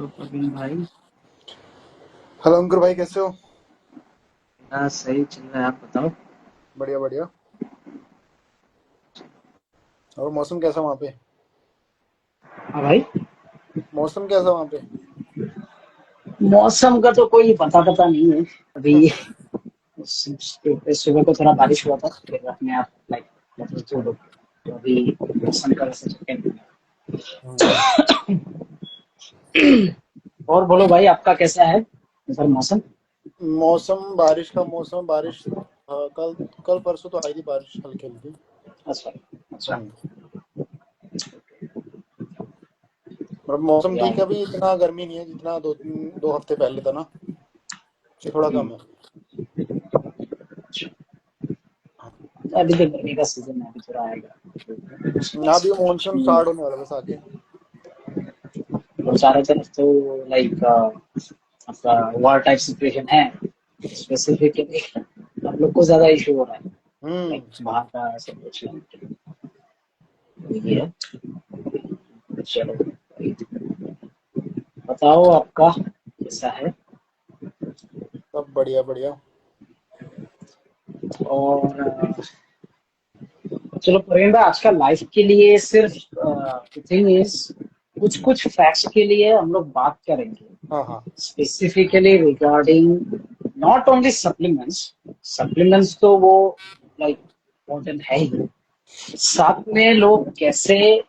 तो प्रवीण भाई। हेलो अंकुर भाई, कैसे हो? मेरा सही चल रहा है, आप बताओ। बढ़िया बढ़िया। और मौसम कैसा वहाँ पे? हाँ भाई। मौसम कैसा वहाँ पे? मौसम का तो कोई पता पता नहीं है अभी। सुबह को थोड़ा बारिश हुआ था, फिर अपने आप लाइक मतलब तो अभी मौसम का वैसे चक्कर नहीं हम्म। है। और बोलो भाई, आपका कैसा है उधर मौसम? मौसम बारिश का मौसम, बारिश। कल कल परसों तो आई थी बारिश, हल्की हल्की। अच्छा। अच्छा। हम्म। मतलब मौसम यार ठीक है, अभी इतना गर्मी नहीं है जितना दो हफ्ते पहले था ना। ये थोड़ा कम है। हाँ। अभी तो गर्मी का सीजन है, अभी थोड़ा आएगा। यहाँ भी मानसून स्टार्ट होने वाला है बस आगे। और चारों तरफ तो लाइक आपका वॉर टाइप सिचुएशन है। स्पेसिफिकली हम लोग को ज्यादा इशू हो रहा है, हम्म। लाइक बाहर का सब कुछ। ये है। चलो, बताओ आपका कैसा है। सब बढ़िया बढ़िया। और चलो प्रवीण भाई, आज का लाइफ के लिए सिर्फ थिंग इज कुछ कुछ फैक्ट्स के लिए हम लोग बात करेंगे, हाँ हाँ। Specifically regarding not only supplements. Supplements तो वो लाइक इम्पोर्टेंट है ही, साथ में लोग कैसे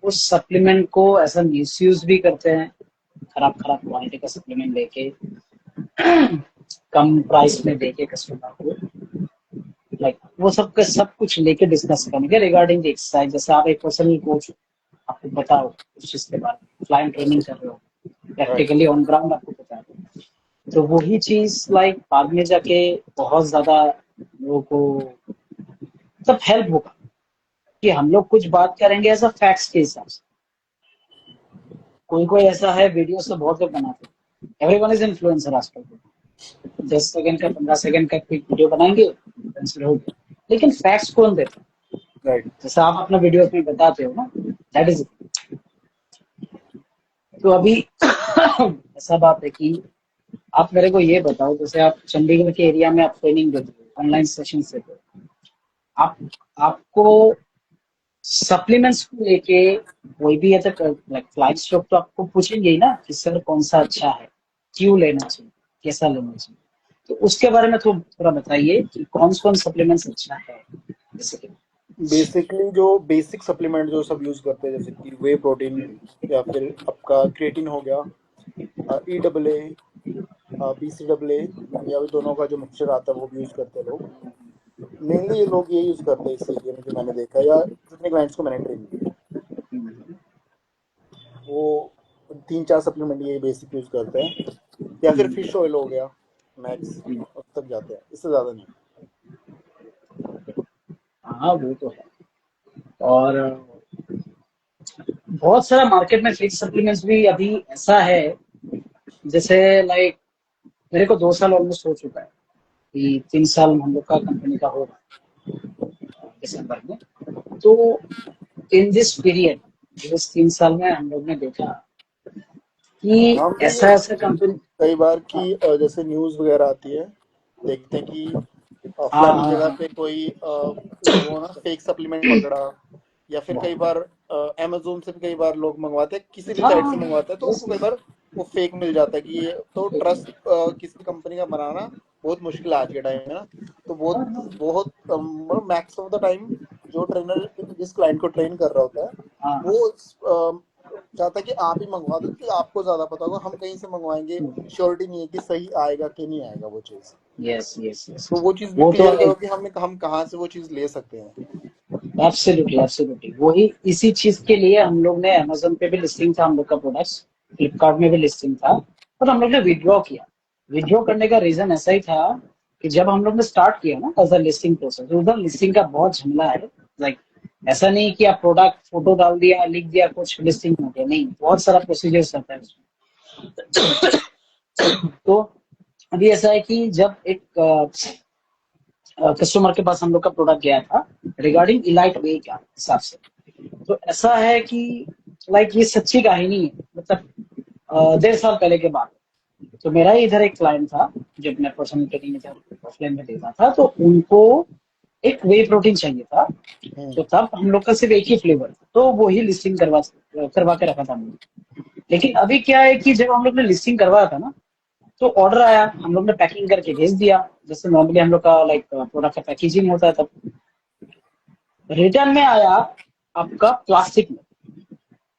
उस सप्लीमेंट को ऐसा मिसयूज भी करते हैं, खराब खराब क्वालिटी का सप्लीमेंट लेके कम प्राइस में देके कस्टमर को, लाइक वो सब का सब कुछ लेके डिस्कस करेंगे रिगार्डिंग एक्सरसाइज। जैसे आप एक पर्सनल कोच, आपको बताओ उस चीज के बारे में, फ्लाइंग ट्रेनिंग कर रहे हो, राइट। प्रैक्टिकली ऑन ग्राउंड आपको पता है। तो वही चीज लाइक बाद में जाके बहुत ज्यादा लोगों को मतलब हेल्प होगा कि हम लोग कुछ बात करेंगे एज अ फैक्ट्स के हिसाब से। कोई कोई ऐसा है, वीडियो से बहुत लोग बनाते हैं, एवरीवन इज इन्फ्लुएंसर आजकल। 10 सेकंड का 15 सेकंड का क्विक वीडियो बनाएंगे, इन्फ्लुएंसर हो गया। लेकिन फैक्ट्स कौन देता है? राइट। जैसा आप अपना वीडियो में बताते हो ना, दैट इज। तो अभी ऐसा बात है कि आप मेरे को ये बताओ, जैसे आप चंडीगढ़ के एरिया में आप ट्रेनिंग देते हो, ऑनलाइन सेशन देते हो, आप आपको सप्लीमेंट्स को लेके कोई भी ऐसा लाइक फ्लाइट स्टॉक तो आपको पूछेंगे ही ना कि सर कौन सा अच्छा है, क्यों लेना चाहिए, कैसा लेना चाहिए। तो उसके बारे में थोड़ा बताइए कि कौन कौन सप्लीमेंट्स अच्छा है जैसे कि। बेसिकली जो बेसिक सप्लीमेंट जो सब यूज करते हैं, जैसे कि वे प्रोटीन, या फिर आपका क्रिएटिन हो गया, EAA, BCAA, या भी दोनों का जो मिक्सचर आता है वो भी यूज करते हैं लोग। मेनली ये लोग ये यूज करते हैं इस एरिया में, जो मैंने देखा है या जितने क्लाइंट्स को मैंने ट्रेन किया वो 3-4 सप्लीमेंट ये बेसिक यूज करते हैं। या फिर फिश ऑयल हो गया, मैक्स अब तक जाते हैं, इससे ज़्यादा नहीं। हाँ वो तो है। और बहुत सारा मार्केट में फेक सप्लीमेंट्स भी अभी ऐसा है, जैसे लाइक मेरे को 2 साल ऑलमोस्ट हो चुका है, कि 3 साल हम लोग का कंपनी का होगा दिसंबर में। तो इन दिस पीरियड इस 3 साल में हम लोग ने देखा कि हम भी ऐसा ऐसा कंपनी। कई बार हाँ की जैसे न्यूज़ वगैरह आती है, देखते हैं कि हाँ फलानी हाँ जगह हाँ पे कोई वो ना फेक सप्लीमेंट पकड़ा। या फिर कई बार अमेजोन से भी कई बार लोग मंगवाते हैं, किसी भी साइट से हाँ। मंगवाते हैं, तो यस। उनको कई बार वो फेक मिल जाता है। कि ये तो ट्रस्ट किसी कंपनी का बनाना बहुत मुश्किल है आज के टाइम में ना। तो बहुत बहुत मैक्स ऑफ द टाइम जो ट्रेनर जिस क्लाइंट को ट्रेन कर रहा होता है हाँ। वो चाहता है कि आप ही मंगवा दो, क्योंकि आपको ज्यादा पता होगा। हम कहीं से मंगवाएंगे, श्योरिटी नहीं है कि सही आएगा कि नहीं आएगा वो चीज। Yes yes yes. तो वो चीज भी वो तो क्लियर करो कि हम कहाँ से वो चीज ले सकते हैं। एब्सोल्युटली एब्सोल्युटली वही, इसी चीज के लिए हम लोग ने अमेजोन पे भी लिस्टिंग था हम लोग का प्रोडक्ट्स, फ्लिपकार्ट में भी लिस्टिंग था, और हम लोग ने विड्रॉ किया। विड्रॉ करने का रीजन ऐसा ही था कि जब हम लोग ने स्टार्ट किया ना एज अ लिस्टिंग प्रोसेस, उधर लिस्टिंग का बहुत झमेला है। लाइक ऐसा नहीं कि आप प्रोडक्ट फोटो डाल दिया, लिख दिया, कुछ लिस्टिंग हो गया, नहीं, बहुत सारा प्रोसीजर्स रहता है उसमें। तो अभी ऐसा है कि जब एक कस्टमर के पास हम लोग का प्रोडक्ट गया था रिगार्डिंग इलाइट वे का हिसाब से, तो ऐसा है कि लाइक ये सच्ची कहानी है। मतलब 1.5 साल पहले के बाद। तो मेरा ही इधर एक क्लाइंट था, जब मैं पर्सनल ट्रेनिंग इधर ऑफलाइन में देता था, तो उनको एक वे प्रोटीन चाहिए था। तो तब हम लोग का सिर्फ एक ही फ्लेवर था, तो वो ही लिस्टिंग करवा के रखा था हमने। लेकिन अभी क्या है कि जब हम लोग ने लिस्टिंग करवाया था ना, तो ऑर्डर आया, हम लोग ने पैकिंग करके भेज दिया, जैसे नॉर्मली हम लोग का लाइक प्रोडक्ट का पैकेजिंग होता है। तब रिटर्न में आया आपका प्लास्टिक में,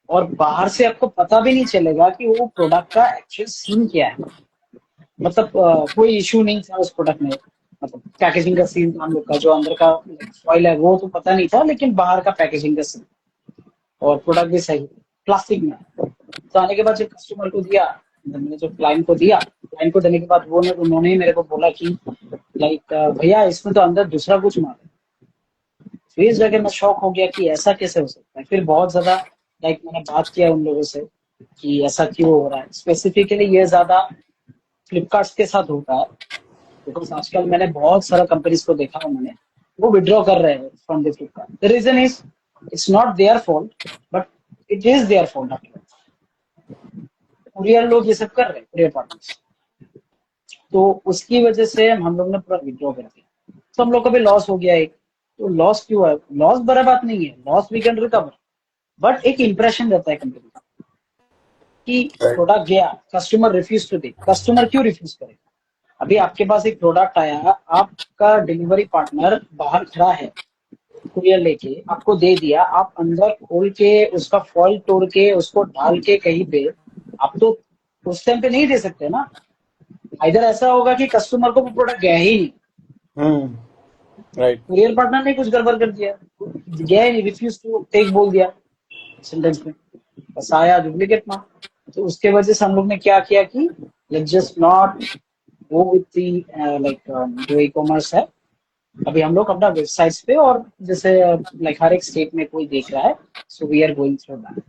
और बाहर से आपको पता भी नहीं चलेगा कि वो प्रोडक्ट का एक्चुअल सीन क्या है। मतलब कोई इशू नहीं था उस प्रोडक्ट में, मतलब पैकेजिंग का सीन था हम लोग का, जो अंदर का फॉइल है वो तो पता नहीं था, लेकिन बाहर का पैकेजिंग का सीन और प्रोडक्ट भी सही प्लास्टिक में। तो आने के बाद जब कस्टमर को दिया, मैंने जो क्लाइंट को दिया, क्लाइंट को देने के बाद वो उन्होंने ही मेरे को बोला कि लाइक भैया इसमें तो अंदर दूसरा कुछ माल है। फिर इस जगह मैं शॉक हो गया कि ऐसा कैसे हो सकता है। फिर बहुत ज्यादा लाइक मैंने बात किया उन लोगों से कि ऐसा क्यों हो रहा है। स्पेसिफिकली ये ज्यादा फ्लिपकार्ट के साथ होता है, बिकॉज आजकल मैंने बहुत सारा कंपनीज को देखा, उन्होंने वो विड्रॉ कर रहे हैं from the Flipkart. The reason is it's not their fault, but it is their fault. Courier लोग ये सब कर रहे हैं, कुरियर पार्टनर्स। तो उसकी वजह से हम लोग ने पूरा विड्रॉ कर दिया, तो हम लोग का भी लॉस हो गया एक। तो लॉस क्यों है? लॉस बड़ा बात नहीं है, loss we can recover, but एक इंप्रेशन रहता है कंपनी का कि प्रोडक्ट गया, कस्टमर रिफ्यूज टू दे। कस्टमर क्यों रिफ्यूज करेगा? अभी आपके पास एक प्रोडक्ट आया, आपका डिलीवरी पार्टनर बाहर खड़ा है, कुरियर लेके आपको दे दिया, आप अंदर खोल के उसका फॉइल तोड़ के उसको डाल के कहीं पे, आप तो उस टाइम पे नहीं दे सकते ना। इधर ऐसा होगा कि कस्टमर को वो प्रोडक्ट गया ही नहीं, राइट। कुरियर पार्टनर ने कुछ गड़बड़ कर दिया, गया ही नहीं, रिफ्यूज टू टेक बोल दिया सेंटेंस में, बस आया डुप्लीकेट माल। तो उसके वजह से हम लोग ने क्या किया कि let's just not go with the like जो ई कॉमर्स है। अभी हम लोग अपना वेबसाइट पे, और जैसे लाइक हर एक स्टेट में कोई देख रहा है, so we are going through that.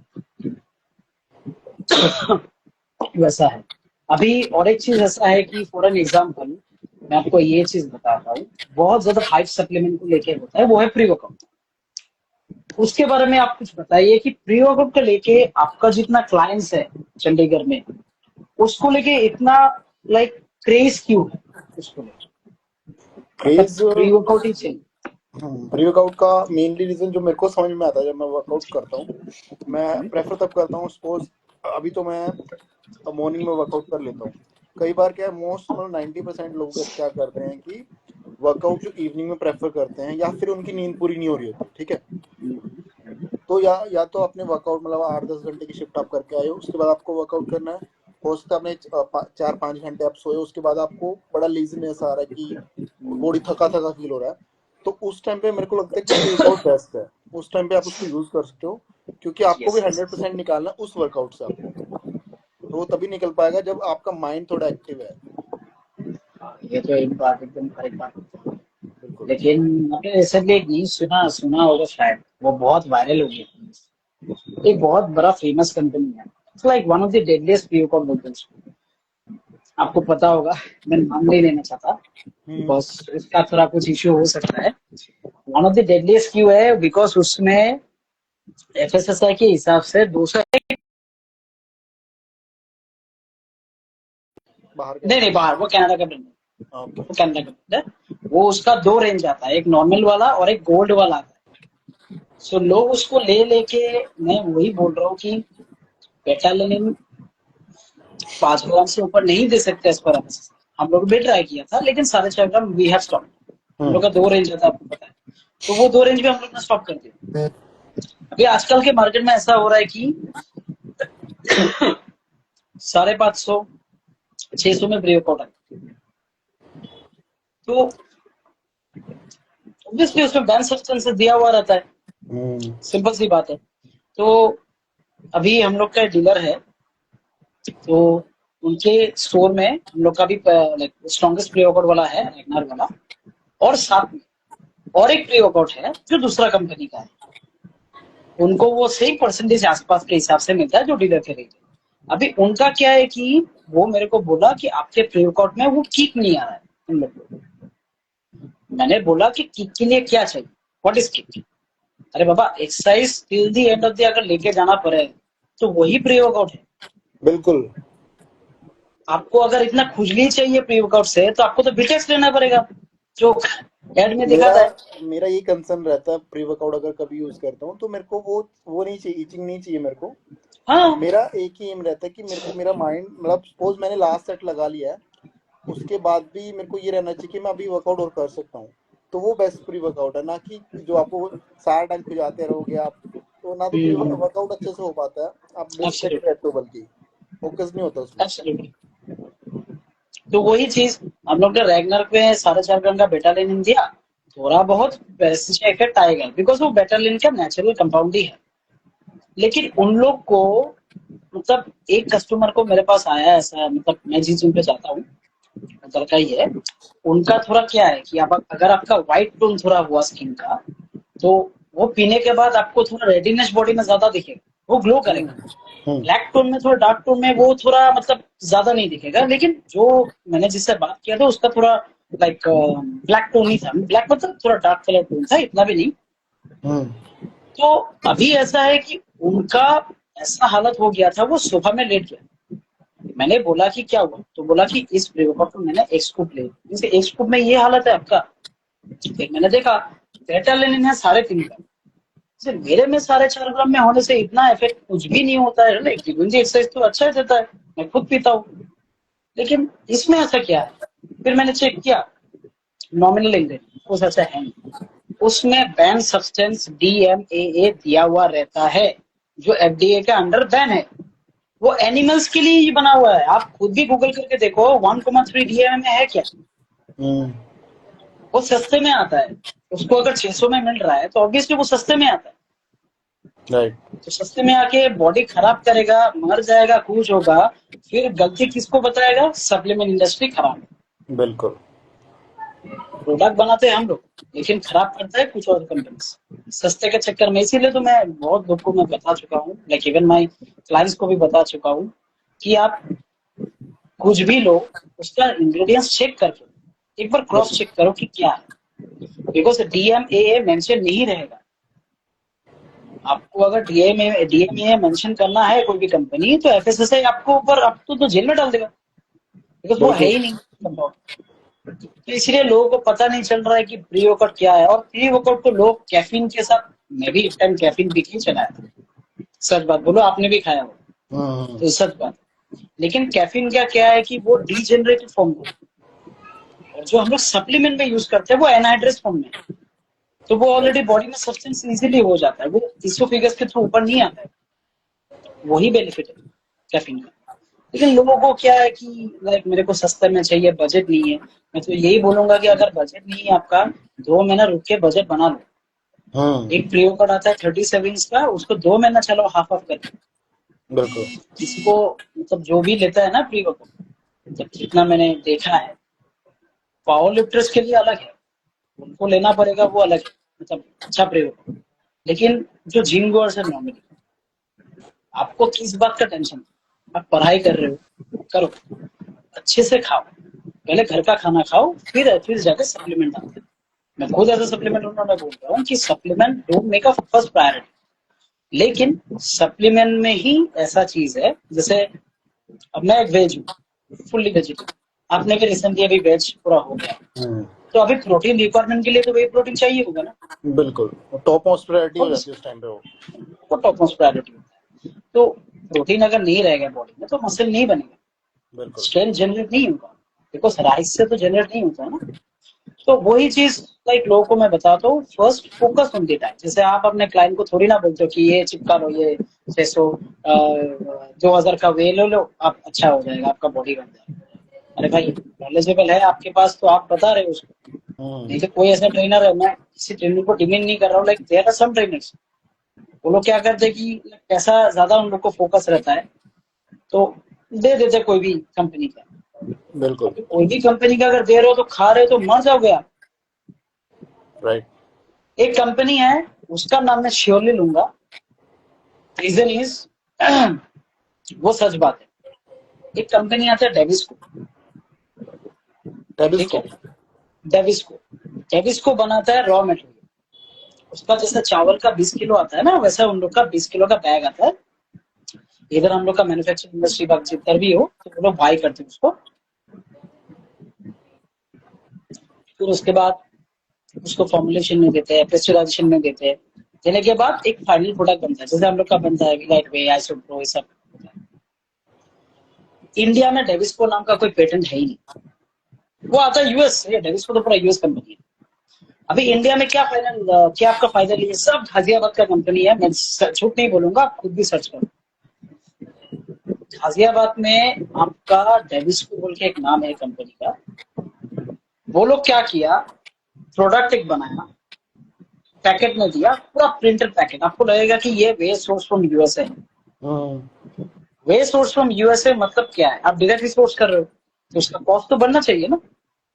वैसा है अभी। और एक चीज ऐसा है कि फॉर एन एग्जाम्पल मैं आपको ये चीज बताता हूँ, बहुत ज्यादा हाइप सप्लीमेंट को लेके होता है, वो है प्री वर्कआउट। उसके बारे में आप कुछ बताइए कि प्री वर्कआउट को लेके आपका जितना क्लाइंट्स है चंडीगढ़ में, उसको लेके इतना लाइक क्रेज क्यों है उसको लेके? मतलब क्रेज प्री वर्कआउट ही चाहिए। प्री वर्कआउट का मेनली रीजन जो मेरे को समझ में आता है, जब मैं वर्कआउट करता हूँ, मैं प्रेफर तब करता हूँ। सपोज अभी तो मैं मॉर्निंग में वर्कआउट कर लेता हूँ। कई बार क्या है, मोस्ट मतलब 90% लोग क्या करते हैं कि वर्कआउट जो इवनिंग में प्रेफर करते हैं, या फिर उनकी नींद पूरी नहीं हो रही होती, ठीक है। तो या तो अपने वर्कआउट मतलब 8-10 घंटे की शिफ्ट आप करके आए हो, उसके बाद आपको वर्कआउट करना है। हो सकता है आपने 4-5 घंटे आप सोए, उसके बाद आपको बड़ा लेजीनेस आ रहा है कि बॉडी थका थका फील हो रहा है। तो उस टाइम पे मेरे को लगता है कि प्री वर्कआउट बेस्ट है। उस टाइम पे आप उसको यूज कर सकते हो, क्योंकि आपको भी यस 100% निकालना है उस वर्कआउट से आपको। तो वो तभी निकल पाएगा जब आपका माइंड थोड़ा एक्टिव है। ये तो एक बात एकदम करेक्ट बात है। बिल्कुल। लेकिन आपने रिसेंटली एक न्यूज सुना सुना होगा शायद, वो बहुत वायरल हो गया। एक बहुत बड़ा फेमस कंपनी है, it's like one of the deadliest pre workout noodles. आपको पता होगा, मैं नाम नहीं लेना चाहता बिकॉज उसका थोड़ा कुछ इश्यू हो सकता है। वन ऑफ द डेडलीस्ट क्यों है? बिकॉज उसमें एफएसएसआई के हिसाब से 200, बाहर का नहीं है। नहीं बाहर, वो कनाडा का ब्रांड है, ओके। वो कनाडा का ब्रांड है। वो उसका दो रेंज आता है, एक नॉर्मल वाला और एक गोल्ड वाला आता है। सो लोग उसको ले लेके, मैं वही बोल रहा हूँ कि बेटालिन 5 ग्राम से ऊपर नहीं दे सकते इस पर। हम लोग भी ट्राई किया था, लेकिन 6.5 ग्राम वी हैव स्टॉप। हम लोग का दो रेंज था, आपको पता है। तो वो दो रेंज भी हम लोग ने स्टॉप कर दिया। अभी आजकल के मार्केट में ऐसा हो रहा है कि 550-600 में प्री वर्कआउट है। तो ऑब्वियसली उसमें बैन सब्सटेंस दिया हुआ रहता है, सिंपल सी बात है। तो अभी हम लोग का डीलर है, तो उनके स्टोर में हम लोग का भी लाइक स्ट्रॉन्गेस्ट प्री वर्कआउट वाला है, रैगनार वाला। और साथ में और एक प्री वर्कआउट है जो दूसरा कंपनी का है, उनको वो सेम परसेंटेज आसपास के हिसाब से मिलता है जो डीलर के रेट है। अभी उनका क्या है कि वो मेरे को बोला कि आपके प्री वर्कआउट में वो किक नहीं आ रहा है हम लोग को। मैंने बोला कि किक के लिए क्या चाहिए, व्हाट इज किक? अरे बाबा, exercise till the end of the अगर लेके जाना पड़े तो वही प्री वर्कआउट है। बिल्कुल। आपको अगर इतना खुजली चाहिए प्री वर्कआउट से तो आपको तो बिटेक्स लेना पड़ेगा, जो एड में मेरा दिखाता है। मेरा ये कंसर्न रहता है, प्री वर्कआउट अगर कभी यूज करता हूँ तो मेरे को वो नहीं चाहिए, ईचिंग नहीं चाहिए मेरे को। हाँ। मेरा एक ही एम रहता है कि मेरे को मेरा माइंड, मतलब सपोज मैंने लास्ट सेट लगा लिया है, उसके बाद भी मेरे को ये रहना चाहिए कि मैं अभी वर्कआउट और कर सकता हूँ। तो वो बेस्ट प्री वर्कआउट है, ना कि जो आपको सारा टाइम खुजाते रहोगे आप, तो ना तो प्री वर्कआउट अच्छे से हो पाता है, आप डिस्ट्रैक्ट एब्सोल्युटली, रहते हो, बल्कि फोकस नहीं होता उसमें। एब्सोल्युटली। तो वही चीज हम लोग ने रैगनर पे 4.5 ग्राम का बेटालिन दिया, थोड़ा बहुत वैसे इफेक्ट आएगा बिकॉज वो बेटालिन का नेचुरल कंपाउंड ही है। लेकिन उन लोग को, मतलब एक कस्टमर को मेरे पास आया ऐसा, मतलब मैं जिस जिम पे जाता हूँ उधर का ही है, उनका थोड़ा क्या है कि आप अगर आपका व्हाइट टोन थोड़ा हुआ स्किन का, तो वो पीने के बाद आपको थोड़ा रेडिनेस बॉडी में ज्यादा दिखेगा, वो ग्लो करेगा। हम्म। ब्लैक टोन में, थोड़ा डार्क टोन में वो थोड़ा मतलब ज्यादा नहीं दिखेगा। लेकिन जो मैंने जिससे बात किया था उसका थोड़ा लाइक ब्लैक टोन ही था, ब्लैक मतलब थोड़ा डार्क कलर टोन था, इतना भी नहीं। हम्म। तो अभी ऐसा है कि उनका ऐसा हालत हो गया था, वो सोफा में लेट गया। मैंने बोला कि क्या हुआ, तो बोला कि इस प्री-वर्कआउट में मैंने एक स्कूप ले, जैसे एक स्कूप में ये हालत है आपका। फिर मैंने देखा बेटालिन है 3.5 का, जैसे मेरे में 4.5 ग्राम में होने से इतना इफेक्ट कुछ भी नहीं होता है। लेकिन एक्सरसाइज तो अच्छा ही देता है, मैं खुद पीता हूँ। लेकिन इसमें ऐसा क्या है, फिर मैंने चेक किया, नॉमिनल इंग्रेडिएंट कुछ ऐसा है नहीं, उसमें बैन सब्सटेंस DMAA दिया हुआ रहता है, जो FDA का अंडर बैन है। वो एनिमल्स के लिए ही बना हुआ है, आप खुद भी गूगल करके देखो 1,3 DMA है क्या। हम्म। वो सस्ते में आता है, उसको अगर 600 में मिल रहा है तो ऑब्वियसली वो सस्ते में आता है। राइट। तो सस्ते में आके बॉडी खराब करेगा, मर जाएगा, कुछ होगा। फिर गलती किसको बताएगा, सप्लीमेंट इंडस्ट्री खराब है। बिल्कुल। प्रोडक्ट बनाते हैं हम लोग, लेकिन खराब करता है कुछ और कंपनी सस्ते के चक्कर में। इसीलिए तो मैं बहुत लोग को मैं बता चुका हूँ, लाइक इवन माई क्लाइंट्स को भी बता चुका हूँ कि आप कुछ भी लो, उसका इंग्रेडिएंट्स चेक करके एक बार क्रॉस चेक करो कि क्या है। बिकॉज DMAA मेंशन नहीं रहेगा। आपको अगर DMAA मेंशन करना है कोई भी कंपनी, तो FSSAI आपको ऊपर आपको तो जेल में डाल देगा, बिकॉज वो है बिल्कुल। ही नहीं कंपाउंड। तो इसलिए लोगों को पता नहीं चल रहा है कि प्री वर्कआउट क्या है। और प्री वर्कआउट को लोग कैफीन के साथ, मैं भी एक टाइम कैफीन पी के चलाया था, सच बात बोलो, आपने भी खाया हो हम्म। तो सच बात। लेकिन कैफीन का क्या है कि वो डीजेनरेटेड फॉर्म में, और जो हम लोग सप्लीमेंट में यूज करते हैं वो एनहाइड्रेस फॉर्म में, तो वो ऑलरेडी बॉडी में सब्सटेंस इजीली हो जाता है, वो इसोफेगस के थ्रू ऊपर नहीं आता है। वही बेनिफिट है कैफीन का। लेकिन लोगों को क्या है कि लाइक मेरे को सस्ते में चाहिए, बजट नहीं है। मैं तो यही बोलूंगा कि अगर बजट नहीं है आपका, 2 महीना रुक के बजट बना लो। हम्म। एक प्री वर्कआउट आता है 37 का, उसको 2 महीना चलो हाफ हाफ करके। बिल्कुल। किसी को, मतलब जो भी लेता है ना प्री वर्कआउट, मतलब जितना मैंने देखा है, पावर लिफ्टर्स के लिए अलग है, उनको लेना पड़ेगा, वो अलग है, मतलब अच्छा प्री वर्कआउट। लेकिन जो जिम गोअर्स है नॉर्मली, आपको किस बात का टेंशन, आप पढ़ाई कर रहे हो करो, अच्छे से खाओ, पहले घर का खाना खाओ, फिर जाके सप्लीमेंट आते हैं। मैं खुद एज ए सप्लीमेंट उन्होंने बोल रहा हूँ कि supplement don't make a first priority. लेकिन सप्लीमेंट में ही ऐसा चीज है, जैसे अब मैं एक वेज हूँ, फुल्ली वेजिटेरियन, आपने भी रिसेंटली अभी वेज पूरा हो गया, हम्म। तो अभी प्रोटीन रिक्वायरमेंट के लिए तो वे प्रोटीन चाहिए होगा ना। बिल्कुल, टॉप मोस्ट प्रायोरिटी हो जाती है ऑब्वियसली उस टाइम पे वो। वो टॉप मोस्ट प्रायोरिटी होता है। तो प्रोटीन अगर नहीं रहेगा बॉडी में तो मसल नहीं बनेगा, बिल्कुल। स्ट्रेंथ जनरेट नहीं होगा, बिकॉज राइस से तो जनरेट नहीं होता है ना। तो वही चीज लाइक लोगों को मैं बताता हूँ, first focus on the diet. जैसे आप अपने क्लाइंट को थोड़ी ना बोलते हो कि ये चिपका लो, ये 600 2,000 का वे ले लो, आप अच्छा हो जाएगा, आपका बॉडी बन जाएगा। अरे भाई, नॉलेजेबल है आपके पास तो आप बता रहे हो उसको। हम्म। नहीं तो कोई ऐसा ट्रेनर है, मैं किसी ट्रेनर को डिमीन नहीं कर रहा हूँ, like there are some trainers, वो लोग क्या करते हैं कि पैसा ज्यादा उन लोग को फोकस रहता है, तो दे देते कोई भी कंपनी का। बिल्कुल। अभी कोई भी कंपनी का अगर दे रहे हो तो खा रहे हो तो मर जाओगे आप। राइट। एक कंपनी है, उसका नाम मैं श्योरली लूंगा, रीजन इज वो सच बात है। एक कंपनी आता है डेविस्को, ठीक है, टेबिस्को। डेविस्को। डेविस्को बनाता है रॉ मटेरियल, उसका जैसे चावल का 20 किलो आता है ना, वैसा उन लोग का 20 किलो का बैग आता है। इधर हम लोग का मैन्युफैक्चरिंग इंडस्ट्री भाग जितना भी हो तो वो लोग बाई करते हैं उसको। फिर उसके बाद उसको फॉर्मुलेशन में देते हैं, प्रेस्चराइजेशन में देते हैं, देने के बाद एक फाइनल प्रोडक्ट बनता है, जैसे हम लोग का बनता है लाइट वे, आइसोप्रो, ये सब। इंडिया में डेविस्को नाम का कोई पेटेंट है ही नहीं, वो आता है यूएस से। डेविस्को तो पूरा यूएस कंपनी है। अभी इंडिया में क्या फाइनल, क्या आपका फायदा लीजिए, सब गाजियाबाद का कंपनी है। मैं झूठ नहीं बोलूंगा, आप खुद भी सर्च करो। गाजियाबाद में आपका डेविस्को बोल के एक नाम है कंपनी का। वो लोग क्या किया, प्रोडक्ट एक बनाया, पैकेट में दिया, पूरा प्रिंटेड पैकेट। आपको लगेगा कि ये वे सोर्स फ्रॉम यूएसए है। वे सोर्स फ्रॉम यूएसए मतलब क्या है, आप डायरेक्टली सोर्स कर रहे हो तो उसका कॉस्ट तो बनना चाहिए ना।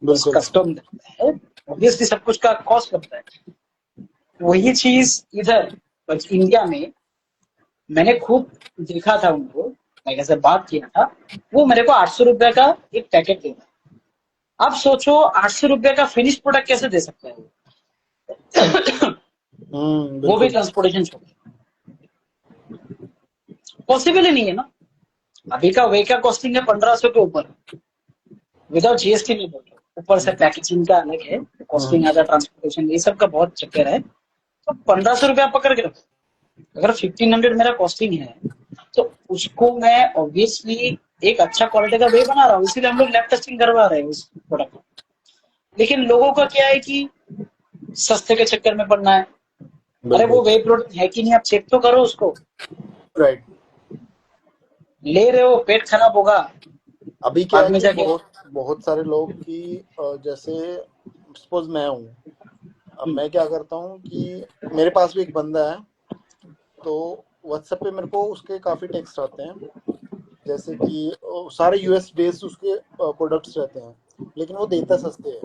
बिल्कुल। कस्टम है, ऑब्वियसली सब कुछ का कॉस्ट बनता है। वही चीज इधर इंडिया में मैंने खूब देखा था उनको, मैं कैसे बात किया था। वो मेरे को 800 रुपए का एक पैकेट देता है। आप सोचो 800 रुपए का फिनिश प्रोडक्ट कैसे दे सकता है वो? वो भी बिल्कुल। ट्रांसपोर्टेशन छोड़, पॉसिबल ही नहीं है ना। अभी का वे का कॉस्टिंग है 1500 के ऊपर, विदाउट जीएसटी नहीं बोल रहा, ऊपर से पैकेजिंग का अलग है, कॉस्टिंग आता है, ट्रांसपोर्टेशन, ये सब का बहुत चक्कर है। तो 1500 रुपया पकड़ के रखो। अगर 1500 मेरा कॉस्टिंग है तो उसको मैं ऑब्वियसली एक अच्छा क्वालिटी का वे बना रहा हूँ, इसीलिए हम लोग लैब टेस्टिंग करवा रहे हैं उस प्रोडक्ट को। लेकिन लोगों का क्या है कि सस्ते के चक्कर में पड़ना है। अरे वो वे प्रोडक्ट है कि नहीं, आप चेक तो करो उसको। राइट। ले रहे हो, पेट खराब होगा। अभी क्या बाद है में कि जाके बहुत सारे लोग की जैसे सपोज मैं हूँ, अब मैं क्या करता हूँ कि मेरे पास भी एक बंदा है, तो व्हाट्सएप पे मेरे को उसके काफ़ी टेक्स्ट आते हैं, जैसे कि सारे यूएस बेस्ड उसके प्रोडक्ट्स रहते हैं, लेकिन वो देता सस्ते है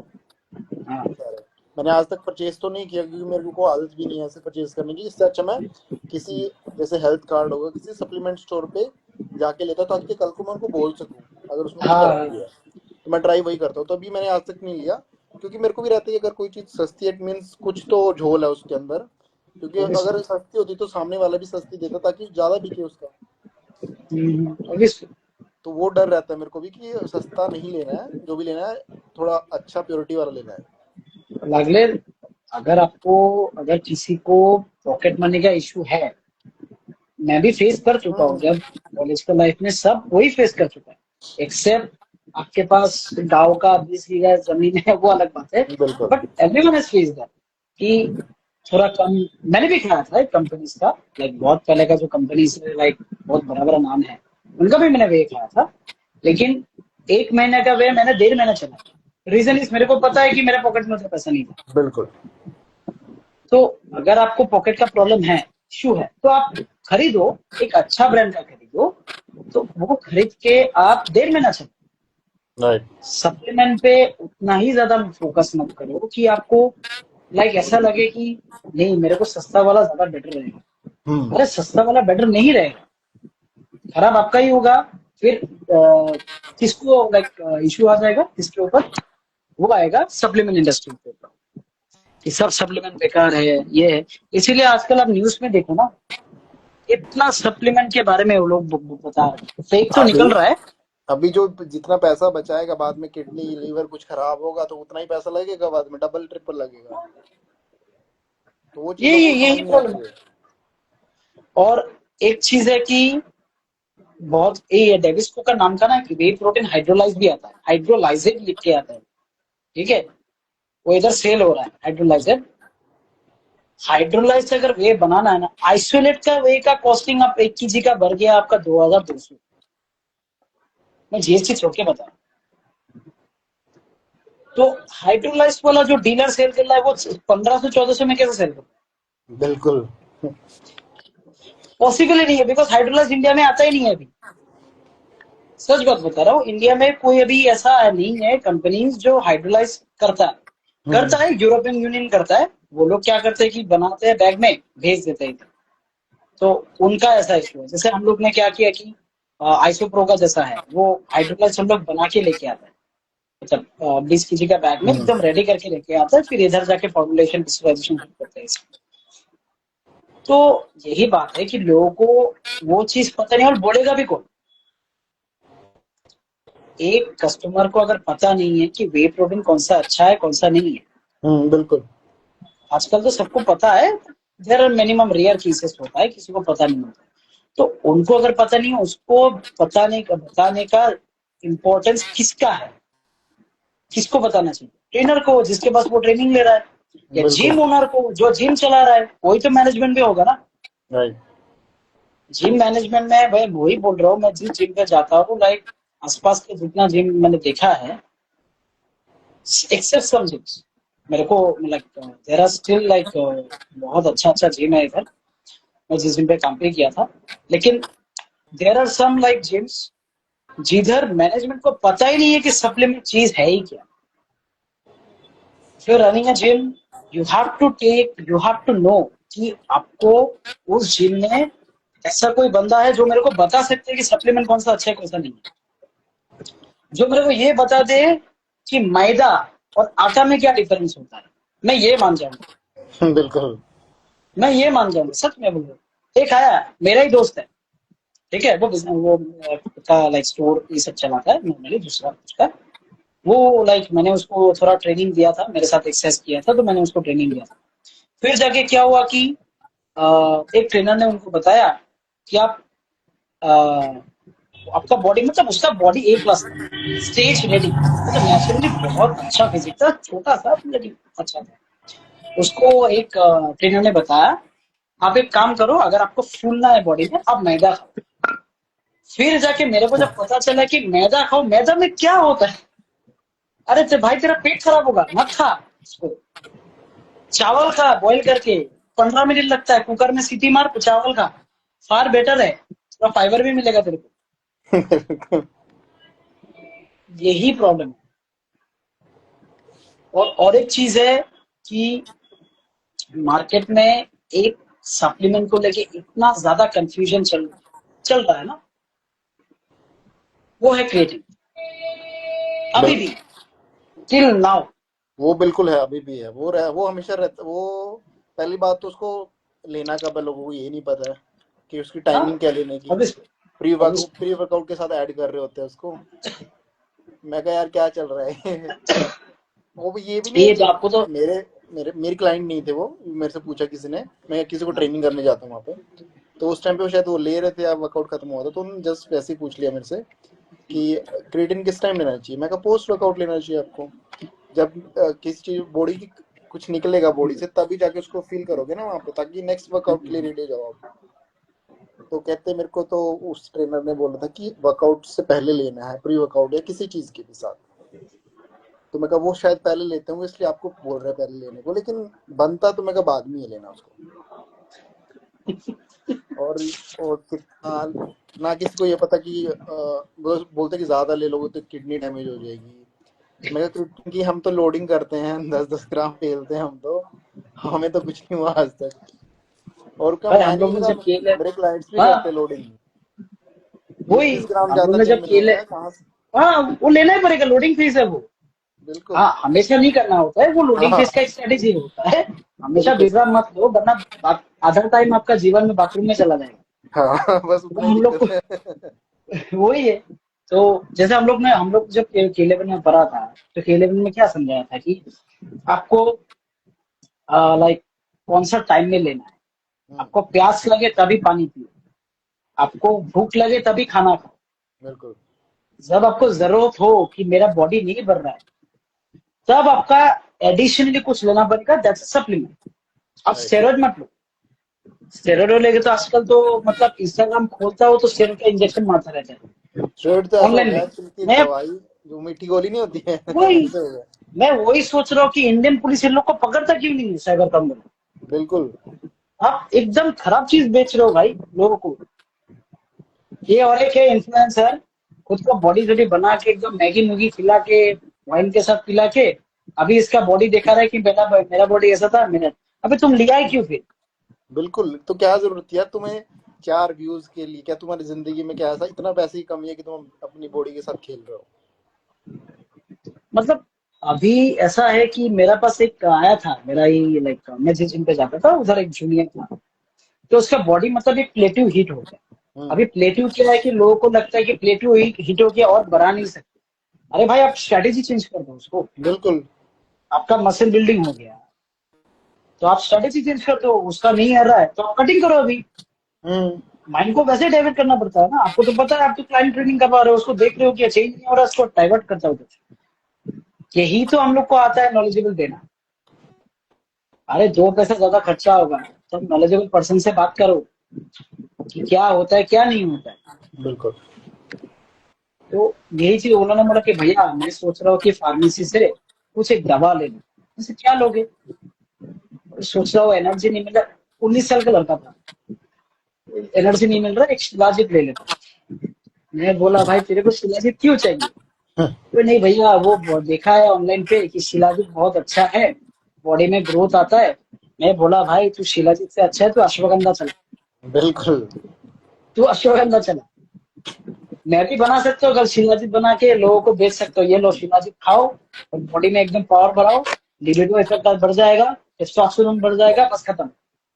हाँ, सारे। मैंने आज तक परचेज तो नहीं किया क्योंकि मेरे को आदत भी नहीं है ऐसे परचेज करने की। इससे अच्छा मैं किसी जैसे हेल्थ कार्ड होगा, किसी सप्लीमेंट स्टोर पे जाके लेता हूँ, ताकि कल को मैं उनको बोल सकूँ अगर उसमें कुछ खराबी है। तो मैं ट्राई वही करता हूँ। तो अभी मैंने आज तक नहीं लिया, क्योंकि मेरे को भी रहता है कि अगर कोई चीज़ सस्ती है, इट मीन्स कुछ तो झोल है उसके अंदर, क्योंकि अगर सस्ती होती तो सामने वाला भी सस्ती देता ताकि ज़्यादा बिके उसका। ऑब्वियसली। तो वो डर रहता है मेरे को भी कि सस्ता नहीं लेना है, जो भी लेना है थोड़ा अच्छा प्योरिटी वाला लेना है। लागले, अगर किसी को पॉकेट मनी का इशू है, मैं भी फेस कर चुका हूँ जब कॉलेज का लाइफ में, सब वही फेस कर चुका है। एक्सेप्ट आपके पास गांव का 20 बीघा जमीन है, वो अलग बात है, बिल्कुल। But everyone has face that कि थोड़ा कम। मैंने भी खाया था कंपनीज का, लाइक बहुत पहले का जो कंपनीज लाइक बहुत बड़ा बड़ा नाम है, उनका भी मैंने वे खाया था। लेकिन 1 महीने का वे मैंने 1.5 महीना चला। रीजन इस, मेरे को पता है कि मेरे पॉकेट में उतना पैसा नहीं था। बिल्कुल। तो अगर आपको पॉकेट का प्रॉब्लम है, इशू है, तो आप खरीदो, एक अच्छा ब्रांड का खरीदो, तो वो खरीद के आप 1.5 महीना चलो। राइट। सप्लीमेंट पे उतना ही ज्यादा फोकस मत करो कि आपको लाइक ऐसा लगे कि नहीं मेरे को सस्ता वाला ज्यादा बेटर रहेगा। अरे सस्ता वाला बेटर नहीं रहेगा, खराब आपका ही होगा। फिर किसको लाइक इशू आ जाएगा, किसके ऊपर वो आएगा, सप्लीमेंट इंडस्ट्री के ऊपर कि सब सप्लीमेंट बेकार है, ये है। इसीलिए आजकल आप न्यूज में देखो ना, इतना सप्लीमेंट के बारे में वो लोग बता रहे हैं, फेक तो निकल रहा है। अभी जो जितना पैसा बचाएगा, बाद में किडनी लीवर कुछ खराब होगा तो उतना ही पैसा लगेगा, बाद में डबल ट्रिपल लगेगा। तो वो चीजों को समझ यही नहीं प्रॉब्लम आती है। है। और एक चीज है कि बहुत ये डेविस्को का नाम का ना वे प्रोटीन हाइड्रोलाइज भी आता है, हाइड्रोलाइजेड लिख के आता है, ठीक है। वो इधर सेल हो रहा है हाइड्रोलाइजेड। हाइड्रोलाइज से अगर वे बनाना है ना, आइसोलेट का वे का कॉस्टिंग आप 1 kg का बढ़ गया आपका 2200। मैं जीएसटी छोड़ के बता रहा हूँ। तो हाइड्रोलाइज वाला जो डीलर सेल कर रहा है वो 1500-1400 में कैसे सेल कर रहा है? बिल्कुल। पॉसिबल ही नहीं है, बिकॉज हाइड्रोलाइज इंडिया में आता ही नहीं है अभी। सच बात बता रहा हूँ, इंडिया में कोई अभी ऐसा नहीं है कंपनीज जो हाइड्रोलाइज करता है। यूरोपियन यूनियन करता है। वो लोग क्या करते हैं कि बनाते हैं बैग में, भेज देते हैं। तो उनका ऐसा इशू है। जैसे हम लोग ने क्या किया कि आइसोप्रो का जैसा है, वो हाइड्रोलाइज हम लोग बना के लेके आता है, मतलब 20 kg का बैग में एकदम रेडी करके लेके आता है, फिर इधर जाके फॉर्मुलेशन डिस्ट्रीब्यूशन करते हैं। तो यही बात है कि लोगों को वो चीज पता नहीं और बोलेगा भी कौन। एक कस्टमर को अगर पता नहीं है कि वे प्रोटीन कौन सा अच्छा है कौन सा नहीं है, बिल्कुल। आजकल तो सबको पता है, there are minimum rare cases होता है किसी को पता नहीं होता। तो उनको अगर पता नहीं है, उसको बताने का इम्पोर्टेंस किसका है, किसको बताना चाहिए? ट्रेनर को, जिसके पास वो ट्रेनिंग ले रहा है, या बिल्कुल। जिम ओनर को जो जिम चला रहा है, कोई तो मैनेजमेंट भी होगा ना। राइट। जिम मैनेजमेंट में भाई वही बोल रहा हूँ, मैं जिस जिम पे जाता हूँ लाइक आसपास के जितना जिम मैंने देखा है, एक्सेप्ट सम जिम्स, मेरे को like there are still like बहुत अच्छा अच्छा जिम है इधर, मैं जिस जिम पे काम पे किया था, लेकिन there are some like gyms जिधर मैनेजमेंट को पता ही नहीं है कि सप्लीमेंट चीज है ही क्या। If you're running a gym, you have to know कि आपको उस जिम में ऐसा कोई बंदा है जो मेरे को बता सकते हैं कि सप्लीमेंट कौन सा अच्छा है कौन सा नहीं है, जो मेरे को ये बता दे कि मैदा और आटा में क्या डिफरेंस होता है। मैं ये मान जाऊंगा, बिल्कुल। मैं ये मान जाऊंगा, सच में बोल रहा हूँ। एक आया मेरा ही दोस्त है, ठीक है, वो वो का लाइक स्टोर ये सब चलाता है नॉर्मली, दूसरा उसका, वो लाइक मैंने उसको थोड़ा ट्रेनिंग दिया था, मेरे साथ एक्सरसाइज किया था तो मैंने उसको ट्रेनिंग दिया था। फिर जाके क्या हुआ कि एक ट्रेनर ने उनको बताया कि आप आपका बॉडी, मतलब उसका बॉडी ए प्लस था, स्टेज रेडी, मतलब नेचुरली बहुत अच्छा फिजिक था, छोटा सा लेकिन अच्छा था। उसको एक ट्रेनर ने बताया, आप एक काम करो, अगर आपको फूलना है बॉडी में, आप मैदा खाओ। फिर जाके मेरे को जब पता चला कि मैदा खाओ, मैदा में क्या होता है, अरे तो भाई तेरा पेट खराब होगा, मत खा इसको। चावल खा बॉईल करके, 15 मिनट लगता है, कुकर में सीटी मार चावल खा, फार बेटर है, थोड़ा फाइबर भी मिलेगा तेरे को। बिल्कुल। यही प्रॉब्लम है। और एक चीज है कि मार्केट में एक सप्लीमेंट को लेके इतना ज्यादा कंफ्यूजन चल चल रहा है ना, वो है क्रिएटिन, अभी भी, बिल्कुल। Till now. वो बिल्कुल है, अभी भी है, वो हमेशा रहता वो। पहली बात तो उसको लेना कब है, लोगों को ये नहीं पता है कि उसकी हाँ, टाइमिंग क्या लेने की। Obviously, obviously. प्री वर्कआउट के साथ ऐड कर रहे होते हैं उसको। मैं कहा यार क्या चल रहा है। वो भी, ये भी नहीं है ये तो कि आपको तो, मेरे मेरे मेरे क्लाइंट नहीं थे वो, मेरे से पूछा किसी ने, मैं किसी को ट्रेनिंग करने जाता हूँ वहाँ पे, तो उस टाइम पे वो शायद वो ले रहे थे या वर्कआउट खत्म हुआ था, तो उन्होंने जस्ट वैसे ही पूछ लिया मेरे से कि क्रिएटिन किस टाइम लेना चाहिए। मैं कहा पोस्ट वर्कआउट लेना चाहिए आपको, जब किसी चीज बॉडी की कुछ निकलेगा बॉडी से, तभी जाके उसको फील करोगे ना वहाँ पे, ताकि नेक्स्ट वर्कआउट के लिए रेडी हो जाओ आप। तो कहते मेरे को तो उस ट्रेनर ने बोला था कि वर्कआउट से पहले लेना है, प्री वर्कआउट या किसी चीज के भी साथ। तो मैं कहा वो शायद पहले लेते होंगे इसलिए आपको बोल रहे हैं पहले लेने को, लेकिन बनता तो मैं कहा बाद में ही लेना उसको। और कितना ना किसी को ये पता कि वो बोलते कि ज्यादा ले लोगे तो किडनी डैमेज हो जाएगी। मैं कहा क्योंकि हम तो लोडिंग करते हैं, 10-10 ग्राम फेलते हैं हम तो, हमें तो कुछ नहीं हुआ आज तक। और क्या, भाई मैं हम नहीं लोग ने करा, जब केले, मेरे क्लाइंट्स भी हाँ करते लोडिंग। बीस वही, बीस ग्राम हम लोग ज्यादा ने नहीं जब केले, मिलेगा कहाँ से। हाँ वो लेना ही पड़ेगा, लोडिंग फेज है वो। बिल्कुल। हाँ, हमेशा नहीं करना होता है वो, लोडिंग हाँ। फेज का एक स्ट्रेटेजी होता है। हमेशा बिल्कुल। विश्राम मत लो, वरना आधा टाइम आपका जीवन में बाथरूम में चला जाएगा। हाँ बस तो उतना ही हम लोग दिक्कत को है। वही है। तो जैसे हम लोग जब केलेवन में पढ़ा था, तो केलेवन में क्या समझाया था कि आपको लाइक कौन सा टाइम में लेना है, आपको प्यास लगे तभी पानी पियो, आपको भूख लगे तभी खाना खाओ, बिल्कुल। जब आपको जरूरत हो कि मेरा बॉडी नहीं भर रहा है, तब आपका एडिशनली कुछ लेना पड़ेगा, दैट्स सप्लीमेंट। आप राइट। स्टेरॉइड मत लो। स्टेरॉइड लेके तो आजकल तो मतलब इंस्टाग्राम खोलता हो तो स्टेरॉइड का इंजेक्शन मारता रहता है स्टेरॉइड तो ऐसा हो ऑनलाइन गया में। आजकल की मैं दवाई, जो मीठी गोली नहीं होती है वही ऐसे हो गया। मैं वही सोच रहा हूँ कि इंडियन पुलिस इन लोग को पकड़ता क्यों नहीं है साइबर क्राइम में। बिल्कुल। आप एकदम खराब चीज बेच रहे हो भाई लोगों को। ये और एक है इन्फ्लुएंसर, खुद को बॉडी वॉडी बना के एकदम मैगी मैगी खिला के, वाइन के साथ पिला के, अभी इसका बॉडी दिखा रहा है कि मेरा मेरा बॉडी ऐसा था मेरा। अबे तुम लिया है क्यों फिर? बिल्कुल, तो क्या जरूरत थी यार तुम्हें 4 व्यूज के लिए? क्या तुम्हारी जिंदगी में क्या ऐसा इतना पैसे की कमी है कि तुम अपनी बॉडी के साथ खेल रहे हो? मतलब अभी ऐसा है कि मेरा पास एक आया था, मेरा ही लाइक मैं जिस जिम पे जाता था उधर एक जूनियर था, तो उसका बॉडी मतलब एक प्लेटिव हीट हो गया। हम्म, अभी प्लेटिव क्या है कि लोगों को लगता है कि प्लेटिव हीट हो गया और बढ़ा नहीं सकते। अरे भाई आप स्ट्रेटेजी चेंज कर दो उसको। बिल्कुल। आपका मसल बिल्डिंग हो गया, तो आप स्ट्रेटेजी चेंज कर दो। उसका नहीं आ रहा है तो आप कटिंग करो अभी। हम्म, माइंड को वैसे डाइवर्ट करना पड़ता है ना। आपको तो पता है, आप तो क्लाइंट ट्रेनिंग करवा रहे हो, उसको देख रहे हो कि चेंज नहीं हो रहा, उसको डाइवर्ट करता हो कुछ। यही तो हम लोग को आता है नॉलेजेबल देना। अरे दो पैसा ज्यादा खर्चा होगा तो नॉलेजेबल पर्सन से बात करो कि क्या होता है क्या नहीं होता है। बिल्कुल। तो यही चीज उन्होंने बोला कि भैया मैं सोच रहा हूँ कि फार्मेसी से कुछ एक दवा ले लो। जैसे क्या लोगे? सोच रहा हूँ एनर्जी नहीं मिल रहा। 19 साल का लड़का था, एनर्जी नहीं मिल रहा, एक शिलाजीत ले लेता हूँ। मैं बोला भाई तेरे को शिलाजीत क्यों चाहिए? हम्म, तो नहीं भैया वो देखा है ऑनलाइन पे कि शिलाजीत बहुत अच्छा है, बॉडी में ग्रोथ आता है। मैं बोला भाई तू शिलाजीत से अच्छा है तो अश्वगंधा चला। बिल्कुल। तू अश्वगंधा चला। मैं भी बना सकते हो, कल शिलाजीत बना के लोगों को बेच सकते हो, ये लो शिलाजीत खाओ और बॉडी में एकदम पावर बढ़ाओ। लिबिडो इफेक्ट बढ़ जाएगा, टेस्टोस्टेरोन बढ़ जाएगा, बस खत्म।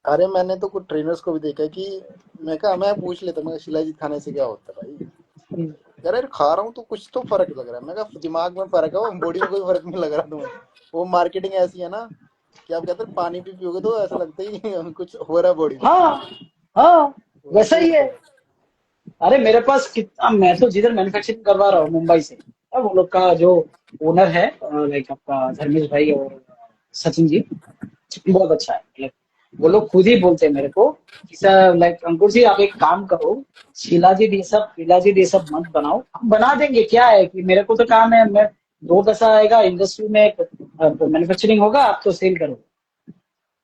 अरे मैंने तो कुछ ट्रेनर्स को भी देखा है कि मैं कहा, मैं पूछ लेता, मैं शिलाजीत खाने से क्या होता है भाई? हम्म। कह रहे खा रहा हूँ तो कुछ तो फर्क लग रहा है। मैं कहा दिमाग में फर्क है, वो बॉडी में कोई फर्क नहीं लग रहा तुम्हें। वो मार्केटिंग ऐसी है ना कि आप कहते हैं पानी भी पियोगे तो ऐसा लगता ही नहीं कुछ हो रहा है बॉडी में। हाँ हाँ, वैसा वैसे ही ही है। होता है। अरे मेरे पास कितना, मैं तो जिधर मैन्युफैक्चरिंग करवा रहा हूँ मुंबई से, अब वो लोग का जो ओनर है लाइक आपका धर्मेश भाई और सचिन जी, बहुत अच्छा है। Like, वो लोग खुद ही बोलते हैं मेरे को कि सर लाइक अंकुर जी आप एक काम करो, शिलाजीत ये सब मत बनाओ, हम बना देंगे। क्या है कि मेरे को तो काम है, मैं दो पैसा आएगा इंडस्ट्री में, मैन्युफैक्चरिंग होगा, आप तो सेल करो।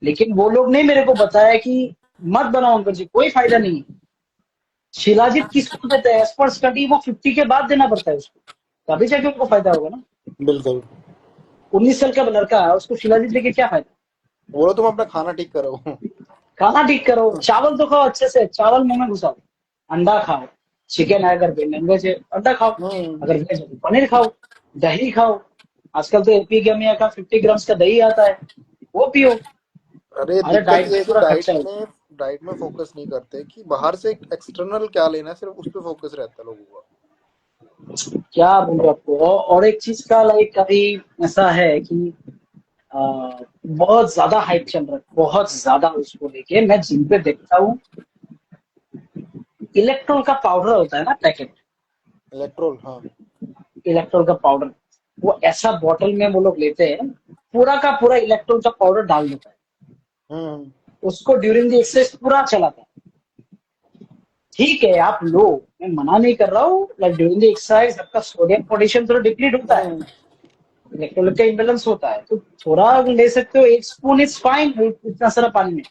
लेकिन वो लोग ने मेरे को बताया कि मत बनाओ अंकुर जी, कोई फायदा नहीं है। शिलाजीत किसको देते हैं? एज पर स्टडी वो 50 के बाद देना पड़ता है उसको, तभी जाके उनको फायदा होगा ना। बिल्कुल। 19 साल का लड़का है, उसको शिलाजीत लेके क्या फायदा? बोलो तुम अपना खाना ठीक करो। खाना ठीक करो, चावल तो खाओ अच्छे से, चावल मुंह में घुसाओ। अंडा खाओ, चिकन है अगर नॉनवेज है अंडा खाओ, हम्म। अगर वेज है तो पनीर खाओ, दही खाओ। आजकल तो एपीगेमिया का 50 ग्राम्स का दही आता है, वो पियो। अरे अरे दिक्कत डाइट ये में है कि पूरा खर्चा है। डाइट में फोकस नहीं करते कि बाहर से एक्सटर्नल क्या लेना है, सिर्फ उस पर फोकस रहता है लोगों का। क्या बोलूं आपको। और एक चीज का लाइक अभी ऐसा है कि अ, बहुत ज्यादा हाइप चल रहा है, बहुत ज्यादा उसको लेके। मैं जिम पे देखता हूँ, इलेक्ट्रोल का पाउडर होता है ना पैकेट, इलेक्ट्रोल, हाँ। इलेक्ट्रोल का पाउडर, वो ऐसा बॉटल में वो लोग लेते हैं, पूरा का पूरा इलेक्ट्रोल का पाउडर डाल देता है, हम्म, उसको ड्यूरिंग द एक्सरसाइज पूरा चलाता है। ठीक है आप लो, मैं मना नहीं कर रहा हूँ, लाइक ड्यूरिंग द एक्सरसाइज आपका सोडियम पोटेशियम थोड़ा डिप्लीट होता है, हम्म। इलेक्ट्रोलाइट का इम्बेलेंस होता है, तो थोड़ा ले सकते हो, 1 स्पून इज फाइन। इतना सारा पानी में,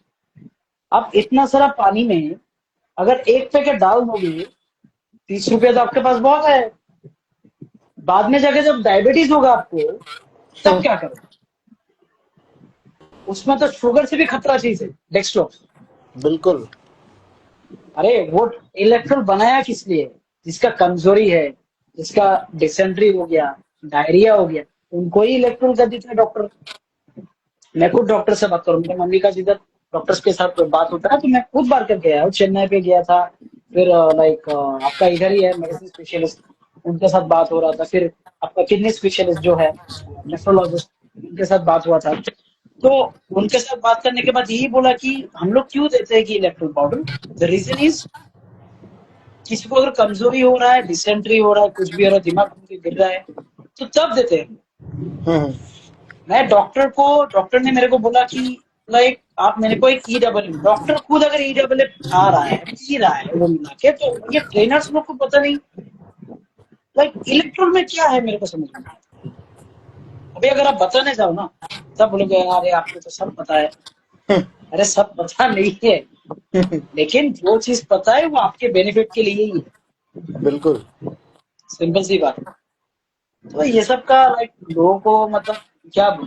आप इतना सारा पानी में अगर एक पैकेट डाल दोगे, 30 रुपया तो आपके पास बहुत है। बाद में जाके जब डायबिटीज होगा आपको, तब क्या करोगे? उसमें तो शुगर से भी खतरा चीज है, डेक्सट्रोज। बिल्कुल। अरे वो इलेक्ट्रोल बनाया किस लिए? जिसका कमजोरी है, जिसका डिसेंट्री हो गया, डायरिया हो गया, उनको ही इलेक्ट्रोल कर देते हैं डॉक्टर। मैं खुद डॉक्टर से बात करूँ, मेरी मम्मी का जिधर डॉक्टर्स के साथ बात होता है तो मैं खुद बार करके आया हूँ, चेन्नई पे गया था। फिर लाइक आपका इधर ही है मेडिसिन स्पेशलिस्ट, उनके साथ बात हो रहा था। फिर आपका किडनी स्पेशलिस्ट जो है, नेफ्रोलॉजिस्ट, उनके साथ बात हुआ था। तो उनके साथ बात करने के बाद यही बोला कि हम लोग क्यों देते हैं कि Electral powder, the reason is किसी को अगर कमजोरी हो रहा है, डिसेंट्री हो रहा है, कुछ भी हो रहा है, दिमाग घूम के गिर रहा है, तो तब देते हैं। हम्म, मैं डॉक्टर ने मेरे को बोला कि लाइक आप मेरे को एक ईडब्ल्यू, डॉक्टर खुद अगर ईडब्ल्यू खा रहा है, पी रहा है वो मिला के, तो ये ट्रेनर्स लोग को पता नहीं लाइक इलेक्ट्रोल में क्या है, मेरे को समझ में नहीं आता। अभी अगर आप बताने जाओ ना, तब बोलोगे अरे आपको तो सब पता है। अरे सब पता नहीं है, लेकिन जो चीज पता है वो आपके बेनिफिट के लिए ही है। बिल्कुल। सिंपल सी बात है। तो ये सब का लाइक लोगों को मतलब क्या बोलूं,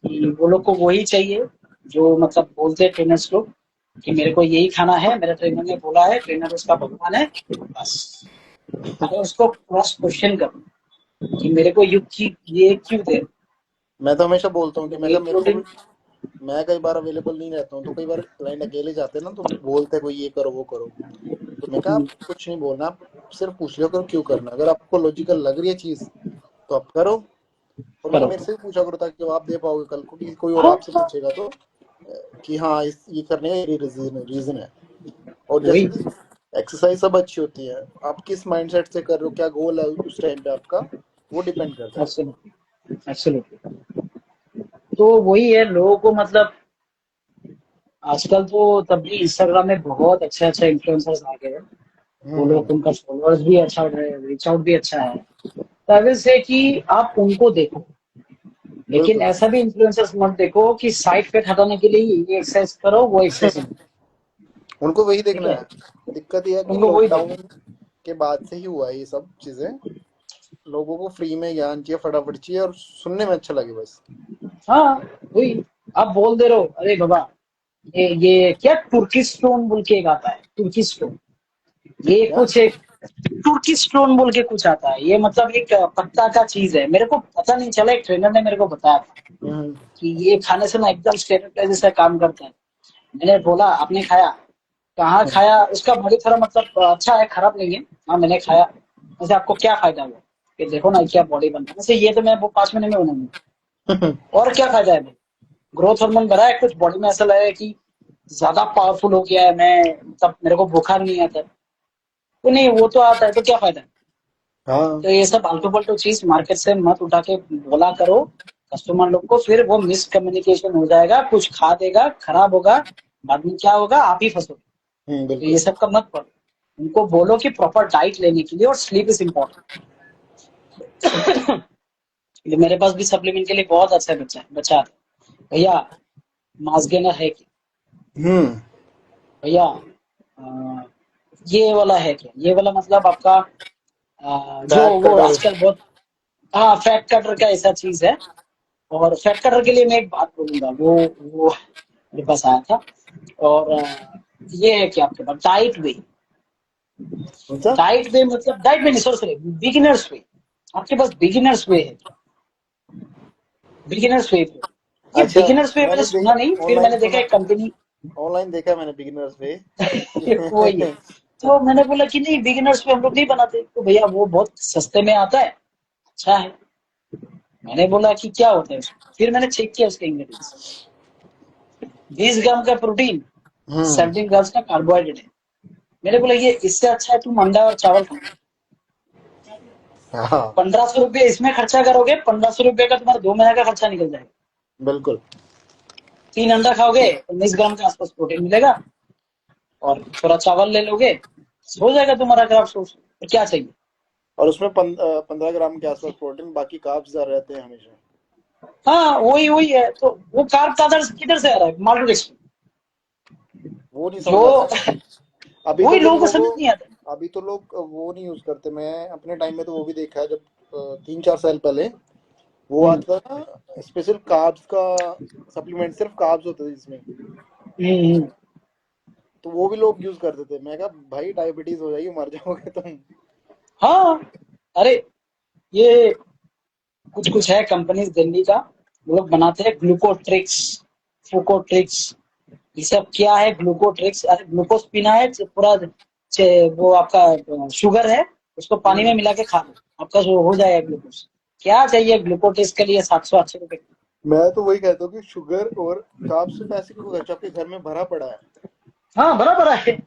कि वो लोग को वही चाहिए जो मतलब बोलते हैं ट्रेनर्स लोग कि मेरे को यही खाना है, मेरा ट्रेनर ने बोला है, ट्रेनर उसका भगवान है, बस। अगर उसको क्रॉस क्वेश्चन करो कि मेरे को ये क्यों दे, मैं तो हमेशा बोलता हूँ कि मैं वे कहा मेरे को भी प्रोटीन। मैं कई बार अवेलेबल नहीं रहता हूँ, तो कई बार क्लाइंट अकेले जाते हैं ना, तो बोलते हैं कोई ये करो वो करो, तो मैं कहा आप कुछ नहीं बोलना, आप सिर्फ पूछ लो करो क्यों करना, अगर आपको लॉजिकल लग रही है चीज तो आप करो, और मतलब करो। मेरे से भी पूछा करो ताकि आप दे पाओगे कल को, कि कोई और हाँ आपसे हाँ, पूछेगा तो कि हाँ इस ये करने का ये रीजन है। और वही। जैसे कि एक्सरसाइज सब अच्छी होती है, आप किस माइंडसेट से कर रहे हो, क्या गोल है उस टाइम पे आपका, वो डिपेंड करता है। Absolutely, absolutely. तो वही है लोगों को मतलब आजकल तो तब भी इंस्टाग्राम में बहुत अच्छे अच्छे इन्फ्लुएंसर्स आ गए हैं। वो हम्म। लोग उनका फॉलोअर्स भी अच्छा बढ़ रहे हैं, रीच आउट भी अच्छा है। तो से कि आप उनको देखो, लेकिन बिल्कुल। ऐसा भी इन्फ्लुएंसर्स मत देखो कि साइड फैट हटाने के लिए ये एक्सरसाइज करो वो एक्सरसाइज करो। उनको वही ठीक देखना है, है। दिक्कत यह है कि उनको वही लॉकडाउन देखो। के बाद से ही हुआ है ये सब चीजें, लोगों को फ्री में ज्ञान चाहिए, फटाफट चाहिए, और सुनने में अच्छा लगे बस। हाँ, वही। आप बोल दे रहे हो, अरे बाबा ये क्या तुर्की स्टोन बोल के एक आता है, तुर्की स्टोन। ये क्या? कुछ एक तुर्की स्टोन बोल के कुछ आता है, ये मतलब एक पत्ता का चीज है, मेरे को पता नहीं चला, एक ट्रेनर ने मेरे को बताया था हम्म। कि ये खाने से ना एकदम स्टेरॉइड जैसा काम करता है। मैंने बोला आपने खाया? कहाँ खाया, उसका बॉडी थोड़ा मतलब अच्छा है, खराब नहीं है। हाँ मैंने खाया। वैसे आपको क्या फायदा हुआ? कि देखो ना क्या बॉडी बन रहा है। वैसे ये तो मैं वो 5 महीने में बनाऊंगा। और क्या फायदा है? ग्रोथ हार्मोन बढ़ा है कुछ बॉडी में, ऐसा लगा है कि ज्यादा पावरफुल हो गया है मैं, तब मेरे को बुखार नहीं आता। तो नहीं, वो तो आता है तो क्या फायदा? हाँ। तो ये सब आलतू पलटू चीज मार्केट से मत उठा के बोला करो कस्टमर लोग को, फिर वो मिसकम्युनिकेशन हो जाएगा, कुछ खा देगा, खराब होगा, बाद में क्या होगा आप ही फंसोगे। तो ये बिल्कुल। सब का मत पढ़ो। उनको बोलो कि प्रॉपर डाइट लेने के लिए, और स्लीप इज इम्पोर्टेंट। मेरे पास भी सप्लीमेंट के लिए बहुत अच्छा बच्चा है, बच्चा आता है, भैया मास गेनर है क्या? हम्म। भैया ये वाला है क्या? ये वाला मतलब आपका जो फैट वो कटर। आजकल बहुत, हाँ फैट कटर का ऐसा चीज है। और फैट कटर के लिए मैं एक बात बोलूंगा, वो मेरे पास आया था। और ये है कि आपके पास डाइट वे, अच्छा। डाइट वे मतलब डाइट वे नहीं, सॉरी सॉरी, बिगिनर्स वे। आपके पास बिगिनर्स वे है क्या? बिगिनर्स वे। ये अच्छा। बिगिनर्स वे मैंने मैंने सुना नहीं, फिर ऑनलाइन मैंने देखा सुना, एक कंपनी। ऑनलाइन देखा है मैंने बिगिनर्स पे। वो ही है। तो मैंने बोला कि नहीं बिगिनर्स पे हम लोग नहीं बनाते, तो भैया वो बहुत सस्ते में आता है, अच्छा है। मैंने बोला कि क्या होता है उसमें, फिर मैंने चेक किया उसके इंग्रेडिएंट्स। 20 ग्राम का प्रोटीन, हम्म। 17 ग्राम का कार्बोहाइड्रेट है। मैंने बोला ये इससे अच्छा है तुम अंडा और चावल खाओ। हाँ। 1500 रुपये इसमें खर्चा करोगे, 1500 रुपये का तुम्हारा 2 महीने का खर्चा निकल जाएगा। बिल्कुल। 3 अंडा खाओगे 19 ग्राम के आसपास प्रोटीन मिलेगा, और थोड़ा चावल ले लोगे, हो जाएगा तुम्हारा। अगर आप सोच तो क्या चाहिए? और उसमें 15 ग्राम के आसपास प्रोटीन, बाकी कार्ब्स ज्यादा रहते हैं हमेशा। हाँ वही वही है। तो वो कार्ब किधर किधर से आ रहा है? माल्टोडेक्स वो नहीं समझ जो आता ना। अभी तो वही कुछ लोगों को समझ लोगों, नहीं आता। अभी तो लोग वो नहीं यूज करते, मैं अपने टाइम में तो वो भी देखा है, जब 3-4 साल पहले वो हम्म आता था ना, स्पेशल कार्ब्स का सप्लीमेंट, सिर्फ कार्ब्स होते थे जिसमें, हम्म। तो वो भी लोग यूज करते थे। मैं कहा भाई डायबिटीज हो जाएगी, मर जाओगे तुम। हाँ, अरे ये कुछ कुछ है कंपनीज दिल्ली का, वो लोग बनाते हैं ग्लूकोट्रिक्स, फुकोट्रिक्स। ये सब क्या है ग्लूकोट्रिक्स? अरे ग्लूकोज पीना है पूरा, वो आपका शुगर है, उसको पानी में हम्म। मिला के खा लो, आपका जो हो जाएगा ग्लूकोज। क्या चाहिए ग्लूकोट्रिक्स के लिए 700-800 रुपए? मैं तो वही कहता हूँ कि शुगर और कार्ब्स से पैसे क्यों खर्च, आपके घर में भरा पड़ा है, हाँ बराबर है।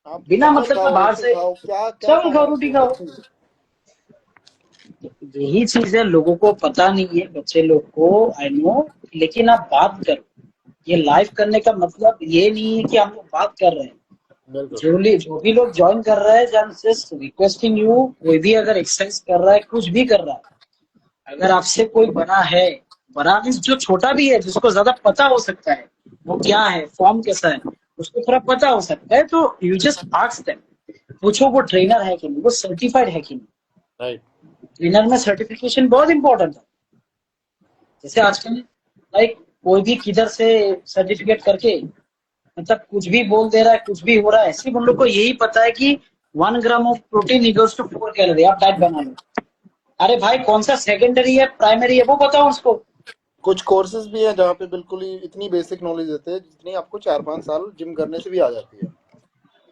आप बिना चावल मतलब का खाओ, बाहर रोटी से खाओ, क्या क्या चावल खाना खाओ है रोटी आपको। खाओ। यही चीज है, लोगों को पता नहीं है, बच्चे लोग को, आई नो। लेकिन आप बात करो, ये लाइव करने का मतलब ये नहीं है कि हम लोग बात कर रहे हैं। बिल्कुल। जो भी लोग ज्वाइन कर रहे हैं, जस्ट रिक्वेस्टिंग यू, कोई भी अगर एक्सरसाइज कर रहा है, कुछ भी कर रहा है, अगर आपसे कोई बड़ा है, बड़ा मीन्स जो छोटा भी है, जिसको ज्यादा पता हो सकता है वो क्या है, फॉर्म कैसा है, उसको थोड़ा पता हो सकता है, तो यू जस्ट आस्क देम। पूछो वो ट्रेनर है कि नहीं, वो सर्टिफाइड है कि नहीं। राइट। ट्रेनर में सर्टिफिकेशन बहुत इंपॉर्टेंट है। जैसे आजकल लाइक कोई भी किधर से सर्टिफिकेट करके मतलब कुछ भी बोल दे रहा है, कुछ भी हो रहा है। सिर्फ उन लोग को यही पता है कि 1 gram of protein equals to 4 calorie, आप डाइट बना लो। अरे भाई कौन सा सेकेंडरी है प्राइमरी है वो बताओ उसको। कुछ कोर्सेज भी हैं जहाँ पे बिल्कुल ही इतनी बेसिक नॉलेज देते हैं जितनी आपको 4-5 साल जिम करने से भी आ जाती है।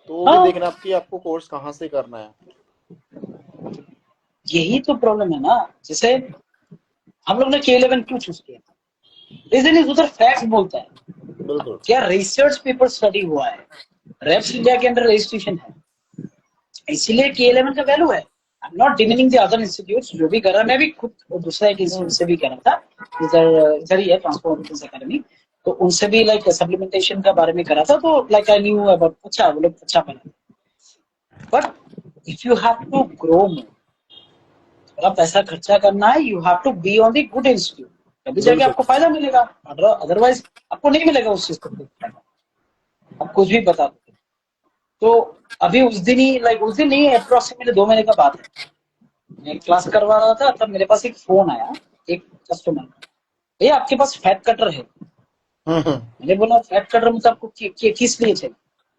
तो वो भी हाँ, देखना आपकी आपको कोर्स कहाँ से करना है। यही तो प्रॉब्लम है ना। जैसे हम लोग ने K11 क्यों चूज किया? रीजन इज उधर फैक्ट बोलता है, बिल्कुल। क्या रिसर्च पेपर स्टडी हुआ है, रेप्स इंडिया के अंडर रजिस्ट्रेशन है, इसीलिए K11 का वैल्यू है। I am not demeaning the other institutes जो भी कर रहा है। मैं भी खुद दूसरा एक इंस्टीट्यूट हम्म। से भी कर रहा था, इधर इधर ही है ट्रांसफॉर्मेशन एकेडमी। तो उनसे भी लाइक सप्लीमेंटेशन का बारे में करा था, तो लाइक आई न्यू अबाउट, अच्छा वो लोग अच्छा पढ़ा। But if you have to grow more, थोड़ा पैसा खर्चा करना है, you have to be on the good institute, तभी जाके बिल्कुल। आपको फायदा मिलेगा। अदरवाइज आपको नहीं मिलेगा उस चीज का कोई फायदा, आप कुछ भी बता दो। तो अभी उस दिन ही, लाइक उस दिन नहीं, अप्रोक्सीमेटली 2 महीने का बात है, मैं क्लास करवा रहा था, तब मेरे पास एक फोन आया, एक कस्टमर का, भैया आपके पास फैट कटर है? हम्म। मैंने बोला फैट कटर मतलब आपको किस लिए चाहिए?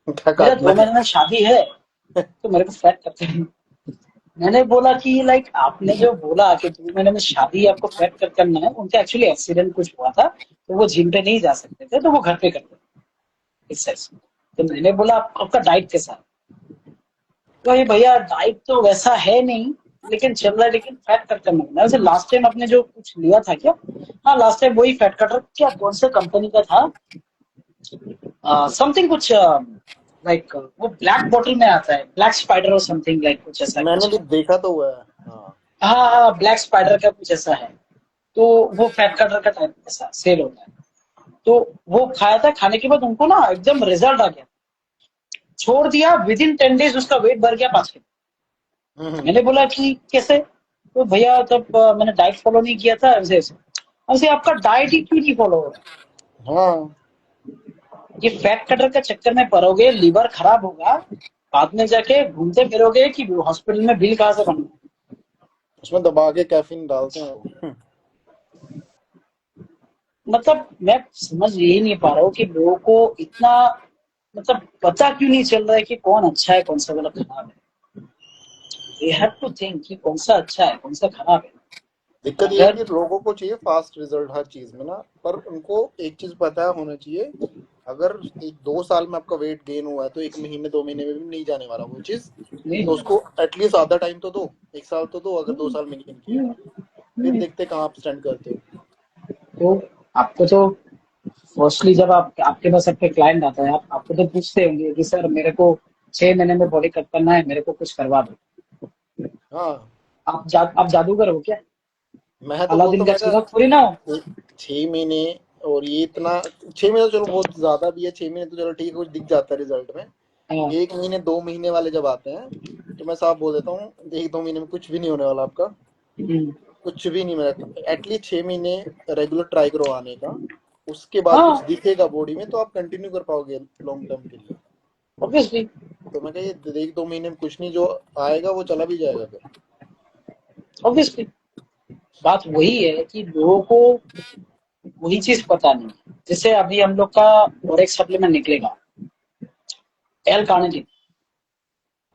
क्या मेरा काटना 2 महीने में शादी है, तो मेरे को फैट कटर है। मैंने बोला कि लाइक आपने जो बोला कि 2 महीने में शादी आपको फैट कट करना है, उनका एक्चुअली एक्सीडेंट कुछ हुआ था, तो वो जिम पे नहीं जा सकते थे, तो वो घर पे करते थे एक्सरसाइज। तो मैंने बोला आपका डाइट कैसा है? तो ये भैया डाइट तो वैसा है नहीं, लेकिन चल रहा है, लेकिन फैट कट करना है। वैसे लास्ट टाइम आपने जो कुछ लिया था क्या? हाँ लास्ट टाइम वही फैट कटर, क्या कौन से कंपनी का था, समथिंग कुछ लाइक वो ब्लैक बॉटल में आता है, ब्लैक स्पाइडर और समथिंग, लाइक कुछ ऐसा मैंने कुछ भी है। देखा तो हुआ है। हाँ। हाँ हाँ, ब्लैक स्पाइडर का कुछ ऐसा है। तो वो फैट कटर का टाइप ऐसा सेल होता है। तो वो खाया था, खाने के बाद उनको ना एकदम रिजल्ट आ गया, छोड़ दिया, विद इन 10 डेज उसका वेट बढ़ गया 5 किलो। हम्म। मैंने बोला कि कैसे? तो भैया तब मैंने डाइट फॉलो नहीं किया था, ऐसे ऐसे। ऐसे आपका डाइट ही क्यों नहीं फॉलो हो रहा हाँ, है? ये फैट कटर के चक्कर में पड़ोगे, लीवर खराब होगा, बाद में जाके घूमते फिरोगे कि हॉस्पिटल में बिल कहाँ से बनना। उसमें दबा के कैफीन डालते हैं वो। मतलब मैं समझ यही नहीं पा रहा हूँ कि लोगों को इतना, मतलब पता क्यों नहीं चल रहा है कि कौन अच्छा है कौन सा वाला खराब है। दे हैव टू थिंक कि कौन सा अच्छा है कौन सा खराब है। दिक्कत ये है अगर कि लोगों को चाहिए फास्ट रिजल्ट हर चीज में ना, पर उनको एक चीज पता होना चाहिए। अगर 1-2 साल में आपका वेट गेन हुआ है तो 1 महीने 2 महीने में भी नहीं जाने वाला वो चीज। तो नहीं, उसको एटलीस्ट आधा टाइम तो दो, 1 साल तो दो, अगर 2 साल में गेन किया। फिर देखते कहाँ आप स्टैंड करते हो। तो आपको तो फर्स्टली जब आप आपके पास आपके क्लाइंट आता है, आप आपको तो पूछते होंगे कि सर मेरे को 6 महीने में बॉडी कट करना है, मेरे को कुछ करवा दो। हाँ, आप जादूगर हो क्या? मैं तो बोलता अलादीन हूँ, का मैं चिराग थोड़ी ना हो। कहा 6 महीने, और ये इतना 6 महीने तो चलो बहुत ज्यादा भी है। 6 महीने तो चलो ठीक है, कुछ दिख जाता है रिजल्ट में। हाँ, 1 महीने 2 महीने वाले जब आते हैं तो मैं साफ बोल देता हूँ, 1-2 महीने में कुछ भी नहीं होने वाला आपका। हम्म, कुछ भी नहीं मेरा। एटलीस्ट 6 महीने रेगुलर ट्राई करो आने का। उसके बाद कुछ हाँ, दिखेगा बॉडी में तो आप कंटिन्यू कर पाओगे लॉन्ग टर्म के लिए। ऑब्वियसली। तो मैं कहिए 1-2 महीने में कुछ नहीं, जो आएगा वो चला भी जाएगा फिर। ऑब्वियसली बात वही है कि लोगों को वही चीज पता नहीं है। जैसे अभी हम लोग का और एक सप्लीमेंट निकलेगा, एल कार्निटिन।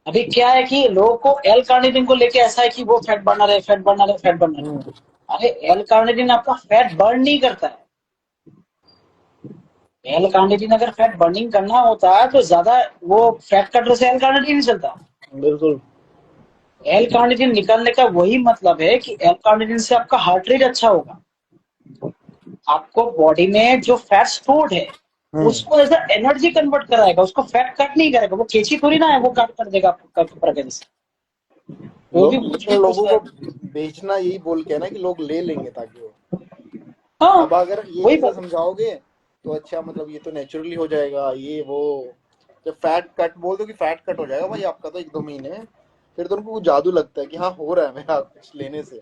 अभी क्या है कि लोगों को एल कार्निटिन को लेके ऐसा है कि वो फैट बर्नर है, फैट बर्नर है, फैट बर्नर है। हम्म। अरे एल कार्निटिन आपका फैट बर्न नहीं करता है। एल कार्निटिन अगर फैट बर्निंग करना होता है तो ज्यादा, वो फैट कटर से एल कार्निटिन नहीं चलता। बिल्कुल। एल कार्निटिन निकालने का वही मतलब है कि एल कार्निटिन से आपका हार्ट रेट अच्छा होगा, आपको बॉडी में जो फैट स्टोर्ड है हम्म। उसको एज एनर्जी कन्वर्ट कराएगा, उसको फैट कट नहीं करेगा। वो कैची थोड़ी ना है वो काट कर देगा आपको कपड़ा के जैसे। वो भी कुछ भी लेकिन लोगों पूछता को है। बेचना यही बोल के है ना कि लोग ले लेंगे, ताकि वो हाँ, अब अगर ये वही चीजें बात। समझाओगे तो अच्छा, मतलब ये तो नेचुरली हो जाएगा ये वो। जब फैट कट बोल दो कि फैट कट हो जाएगा भाई आपका तो 1-2 महीने में, फिर तो उनको जादू लगता है कि हाँ हो रहा है मेरा कुछ लेने से।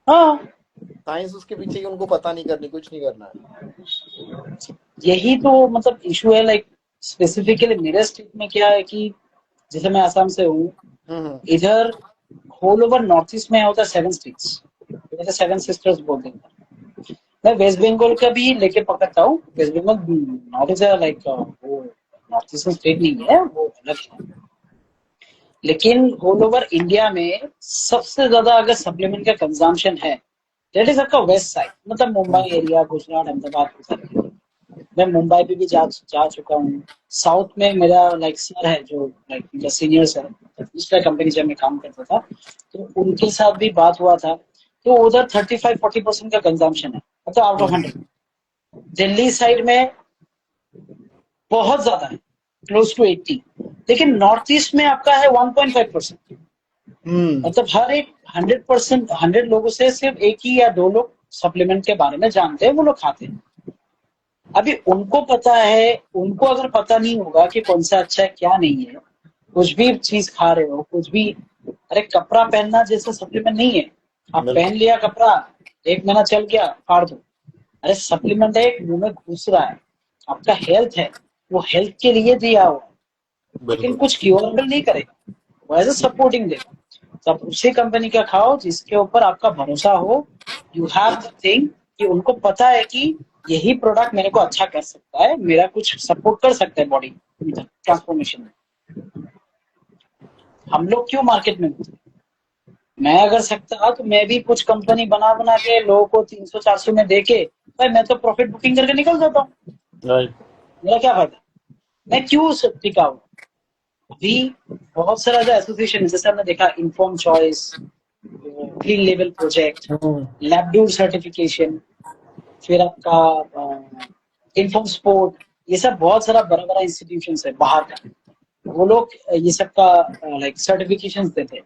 हाँ, साइंस उसके पीछे की उनको पता नहीं करनी, कुछ नहीं करना है। यही तो मतलब इशू है। लाइक स्पेसिफिकली मेरे स्टेट में क्या है कि जैसे मैं असम से हूँ, हम्म। इधर होल ओवर नॉर्थ ईस्ट में होता है 7 स्टेट्स, जैसे 7 सिस्टर्स बोलते हैं। मैं वेस्ट बंगाल का भी लेके पकड़ता हूँ। West Bengal not is like वो नॉर्थ ईस्टर्न स्टेट नहीं है, वो अलग है। लेकिन ऑल ओवर इंडिया में सबसे ज्यादा अगर सप्लीमेंट का कंजम्पशन है दैट इज आपका वेस्ट साइड, मतलब मुंबई एरिया, गुजरात, अहमदाबाद उधर। मैं मुंबई पे भी जा चुका हूँ। साउथ में मेरा लाइक सर है जो लाइक मेरा सीनियर सर, दूसरा कंपनी जब मैं काम करता था, तो उनके साथ भी बात हुआ था। तो उधर 35-40% का कंजम्पशन है, मतलब आउट ऑफ 100। दिल्ली साइड में बहुत ज्यादा है, क्लोज टू 80। लेकिन नॉर्थ ईस्ट में आपका है 1.5%। मतलब हर एक 100%, 100 लोगों से सिर्फ एक ही या दो लोग सप्लीमेंट के बारे में जानते हैं, वो लोग खाते हैं। अभी उनको पता है, उनको अगर पता नहीं होगा कि कौन सा अच्छा है क्या नहीं है, कुछ भी चीज खा रहे हो, कुछ भी, अरे कपड़ा पहनना जैसे सप्लीमेंट नहीं है। आप पहन लिया कपड़ा, 1 महीना चल गया, फाड़ दो। अरे सप्लीमेंट है, एक मुंह में घुस रहा है, आपका हेल्थ है, वो हेल्थ के लिए दिया हुआ है, लेकिन कुछ क्योरेबल नहीं करेगा, वो एज ए सपोर्टिंग देगा। तो आप उसी कंपनी का खाओ जिसके ऊपर आपका भरोसा हो। यू हैव द थिंग कि उनको पता है कि यही प्रोडक्ट मेरे को अच्छा कर सकता है, मेरा कुछ सपोर्ट कर सकता है बॉडी ट्रांसफॉर्मेशन में। हम लोग क्यों मार्केट में घुसे? मैं अगर सकता तो मैं भी कुछ कंपनी बना बना के लोगों को 300-400 में दे के, भाई मैं तो प्रॉफिट बुकिंग करके निकल जाता हूँ। मेरा क्या फायदा? मैं क्यों टिका हूँ? अभी बहुत सारा जो एसोसिएशन है, जैसे हमने देखा इन्फॉर्म चॉइस, क्लीन लेवल प्रोजेक्ट, लैबडूर सर्टिफिकेशन, फिर आपका इन्फॉर्म स्पोर्ट, ये सब बहुत सारा बड़ा बड़ा इंस्टीट्यूशन है बाहर का। वो लोग ये सब का लाइक सर्टिफिकेशन देते हैं।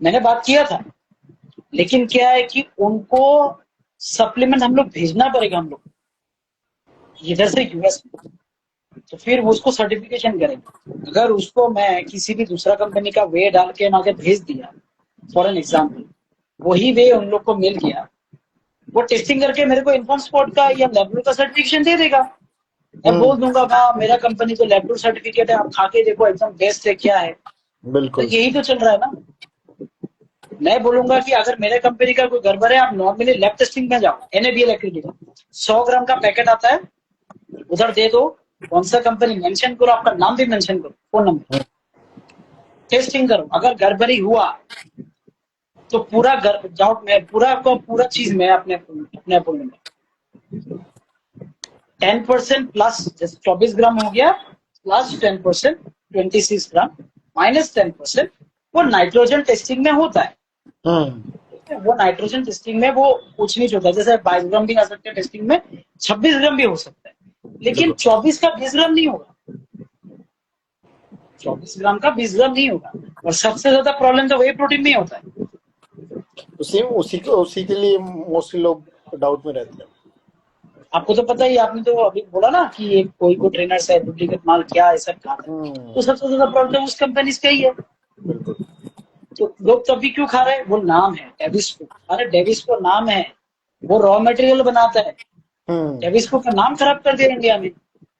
मैंने बात किया था, लेकिन क्या है कि उनको सप्लीमेंट हम लोग भेजना पड़ेगा, हम लोग इधर से यूएस में, तो फिर उसको सर्टिफिकेशन करेंगे। अगर उसको मैं किसी भी दूसरा कंपनी का वे डाल के आगे भेज दिया, फॉर एन एग्जाम्पल, वही वे उन लोग को मिल गया, वो टेस्टिंग करके मेरे को इन्फॉर्म स्पॉट का या लैबडोर का सर्टिफिकेशन दे देगा। मैं बोल दूंगा हाँ मेरा कंपनी तो लैबडोर सर्टिफिकेट है, आप खा के देखो एकदम बेस्ट है, क्या है। तो यही तो चल रहा है ना। मैं बोलूंगा कि अगर मेरे कंपनी का कोई गड़बड़ है, आप नॉर्मली लैब टेस्टिंग में जाओ, NABL एक्रेडिटेड 100 ग्राम का पैकेट आता है, उधर दे दो, कौन सा कंपनी मेंशन करो, आपका नाम भी मेंशन करो, फोन नंबर, टेस्टिंग करो। अगर गड़बड़ी हुआ तो पूरा डाउट में पूरा चीज में अपने अपोइंटमेंट में 10% प्लस, जैसे 24 ग्राम हो गया, प्लस 10%, 26 ग्राम, माइनस 10%, वो नाइट्रोजन टेस्टिंग में होता है। वो नाइट्रोजन टेस्टिंग में वो कुछ नहीं होता, जैसे 22 ग्राम भी आ सकते हैं टेस्टिंग में, 26 ग्राम भी हो सकता है, लेकिन 24 का 20 ग्राम नहीं होगा, 24 ग्राम का 20 ग्राम नहीं होगा। और सबसे ज्यादा प्रॉब्लम तो वे प्रोटीन में होता है। उसी के लिए मोस्टली लोग डाउट में रहते हैं। आपको तो पता ही, आपने तो अभी बोला ना कि एक कोई ट्रेनर से डुप्लीकेट माल क्या ऐसा खा रहा है, तो सबसे ज्यादा प्रॉब्लम उस कंपनी का ही है। तो लोग तब भी क्यों खा रहे हैं? वो नाम है डेविस्को। अरे डेविस्को नाम है, वो रॉ मटेरियल बनाता है। डेविस्को का नाम खराब कर दिया इंडिया में।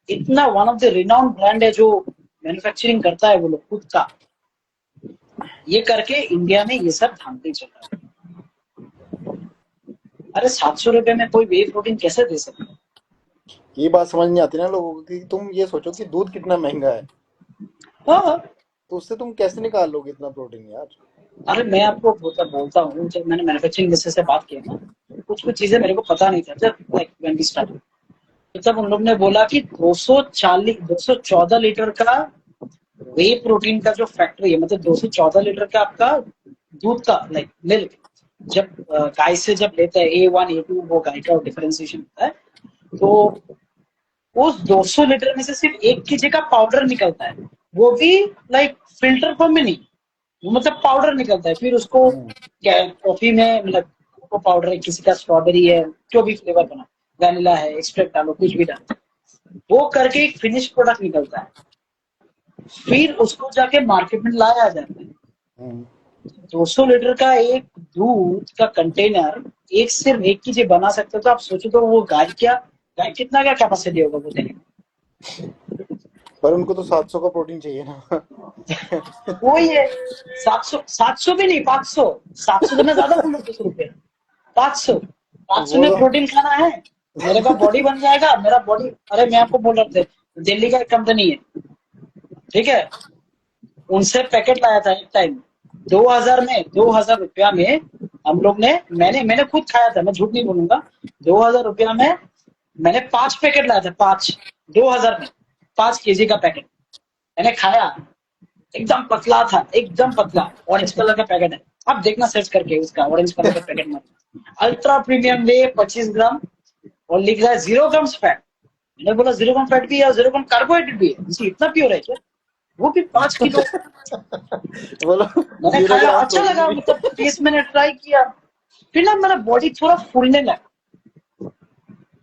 इतना one of the renowned brand है जो मैन्युफैक्चरिंग करता है वो लोग खुद का। ये करके इंडिया में ये सब धांधली चल रहा है। अरे 700 रुपए में कोई वे प्रोटीन कैसे दे सकता है? ये बात समझ नहीं आती ना लोगों को कि तुम ये सोचो कि दूध कितना महंगा है, हाँ, तो उससे तुम कैसे निकाल लोगे इतना प्रोटीन यार। अरे मैं आपको बोलता हूँ, जब मैंने मैन्युफैक्चरिंग बिजनेस से बात किया ना, कुछ चीजें मेरे को पता नहीं था जब लाइक व्हेन वी स्टार्ट। तो तब उन लोग ने बोला कि 214 लीटर का वे प्रोटीन का जो फैक्ट्री है, मतलब 214 लीटर का आपका दूध का लाइक मिल्क, जब गाय से जब लेते हैं A1 A2, वो गाय का डिफरेंशिएशन होता है, तो उस 200 लीटर में से सिर्फ 1 kg का पाउडर निकलता है, वो भी लाइक फिल्टर फॉर्म में नहीं, वो मतलब पाउडर निकलता है। फिर उसको कॉफी में मतलब कोको पाउडर है, किसी का स्ट्रॉबेरी है, जो भी फ्लेवर बना, वैनिला है, एक्सट्रैक्ट डालो, कुछ भी डालो, वो करके एक फिनिश प्रोडक्ट निकलता है। फिर उसको जाके मार्केट में लाया जाता है। 200 लीटर का एक दूध का कंटेनर सिर्फ 1 kg बना सकते हो, तो आप सोचो तो वो गाय कितना क्या कैपेसिटी होगा वो देने का। पर उनको तो 700 का प्रोटीन चाहिए ना। वही है, 700 भी नहीं, 500। 700 तो मैं ज्यादा बोल रहा हूँ, 200 रुपये, 500 में प्रोटीन खाना है, मेरे का बॉडी बन जाएगा, मेरा बॉडी। अरे मैं आपको बोल रहा था, दिल्ली का एक कंपनी है, ठीक है, उनसे पैकेट लाया था एक टाइम, 2000 रुपया में हम लोग ने, मैंने खुद खाया था, मैं झूठ नहीं बोलूंगा। 2,000 रुपया में मैंने 5 पैकेट लाया था, 5, 2,000 में 5 kg का पैकेट मैंने खाया। एकदम पतला था, एकदम पतला, ऑरेंज कलर का पैकेट है। आप देखना सर्च करके उसका, ऑरेंज कलर का पैकेट में अल्ट्रा प्रीमियम वे 25 ग्राम, और लिख रहा है 0 ग्राम फैट। मैंने बोला 0 ग्राम फैट भी है, 0 ग्राम कार्बोहाइड्रेट भी है, इसे इतना प्योर है क्या? वो भी 5 किलो। बोलो मैंने जीरो खाया, ग्राम अच्छा प्रोटीन लगा, भी। मतलब टेस्ट मैंने ट्राई किया। फिर ना मेरा बॉडी थोड़ा फूलने लगा,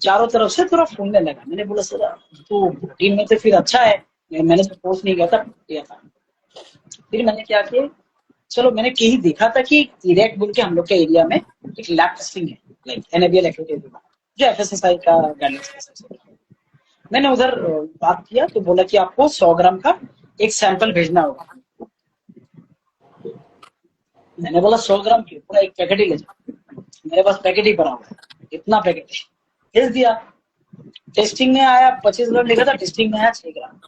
चारों तरफ से थोड़ा फूलने लगा। मैंने बोला सर तो प्रोटीन में तो फिर अच्छा है, मैंने तो पोस्ट नहीं किया था, किया था। फिर मैंने क्या किया, चलो मैंने कहीं देखा था कि इरेक्ट बोल के हम लोग के एरिया में एक लैब टेस्टिंग है, लाइक एनएबीएल एक्रेडिटेड, जो एफएसएसआई का गाइडेंस के हिसाब से। मैंने उधर बात किया तो बोला कि आपको 100 ग्राम का एक सैंपल भेजना होगा। मैंने बोला 100 ग्राम की, पूरा एक पैकेट ही ले जाओ, मेरे पास पैकेट ही पड़ा हुआ है, इतना पैकेट भेज दिया। टेस्टिंग में आया 25 ग्राम लिखा था, टेस्टिंग में आया 6 ग्राम,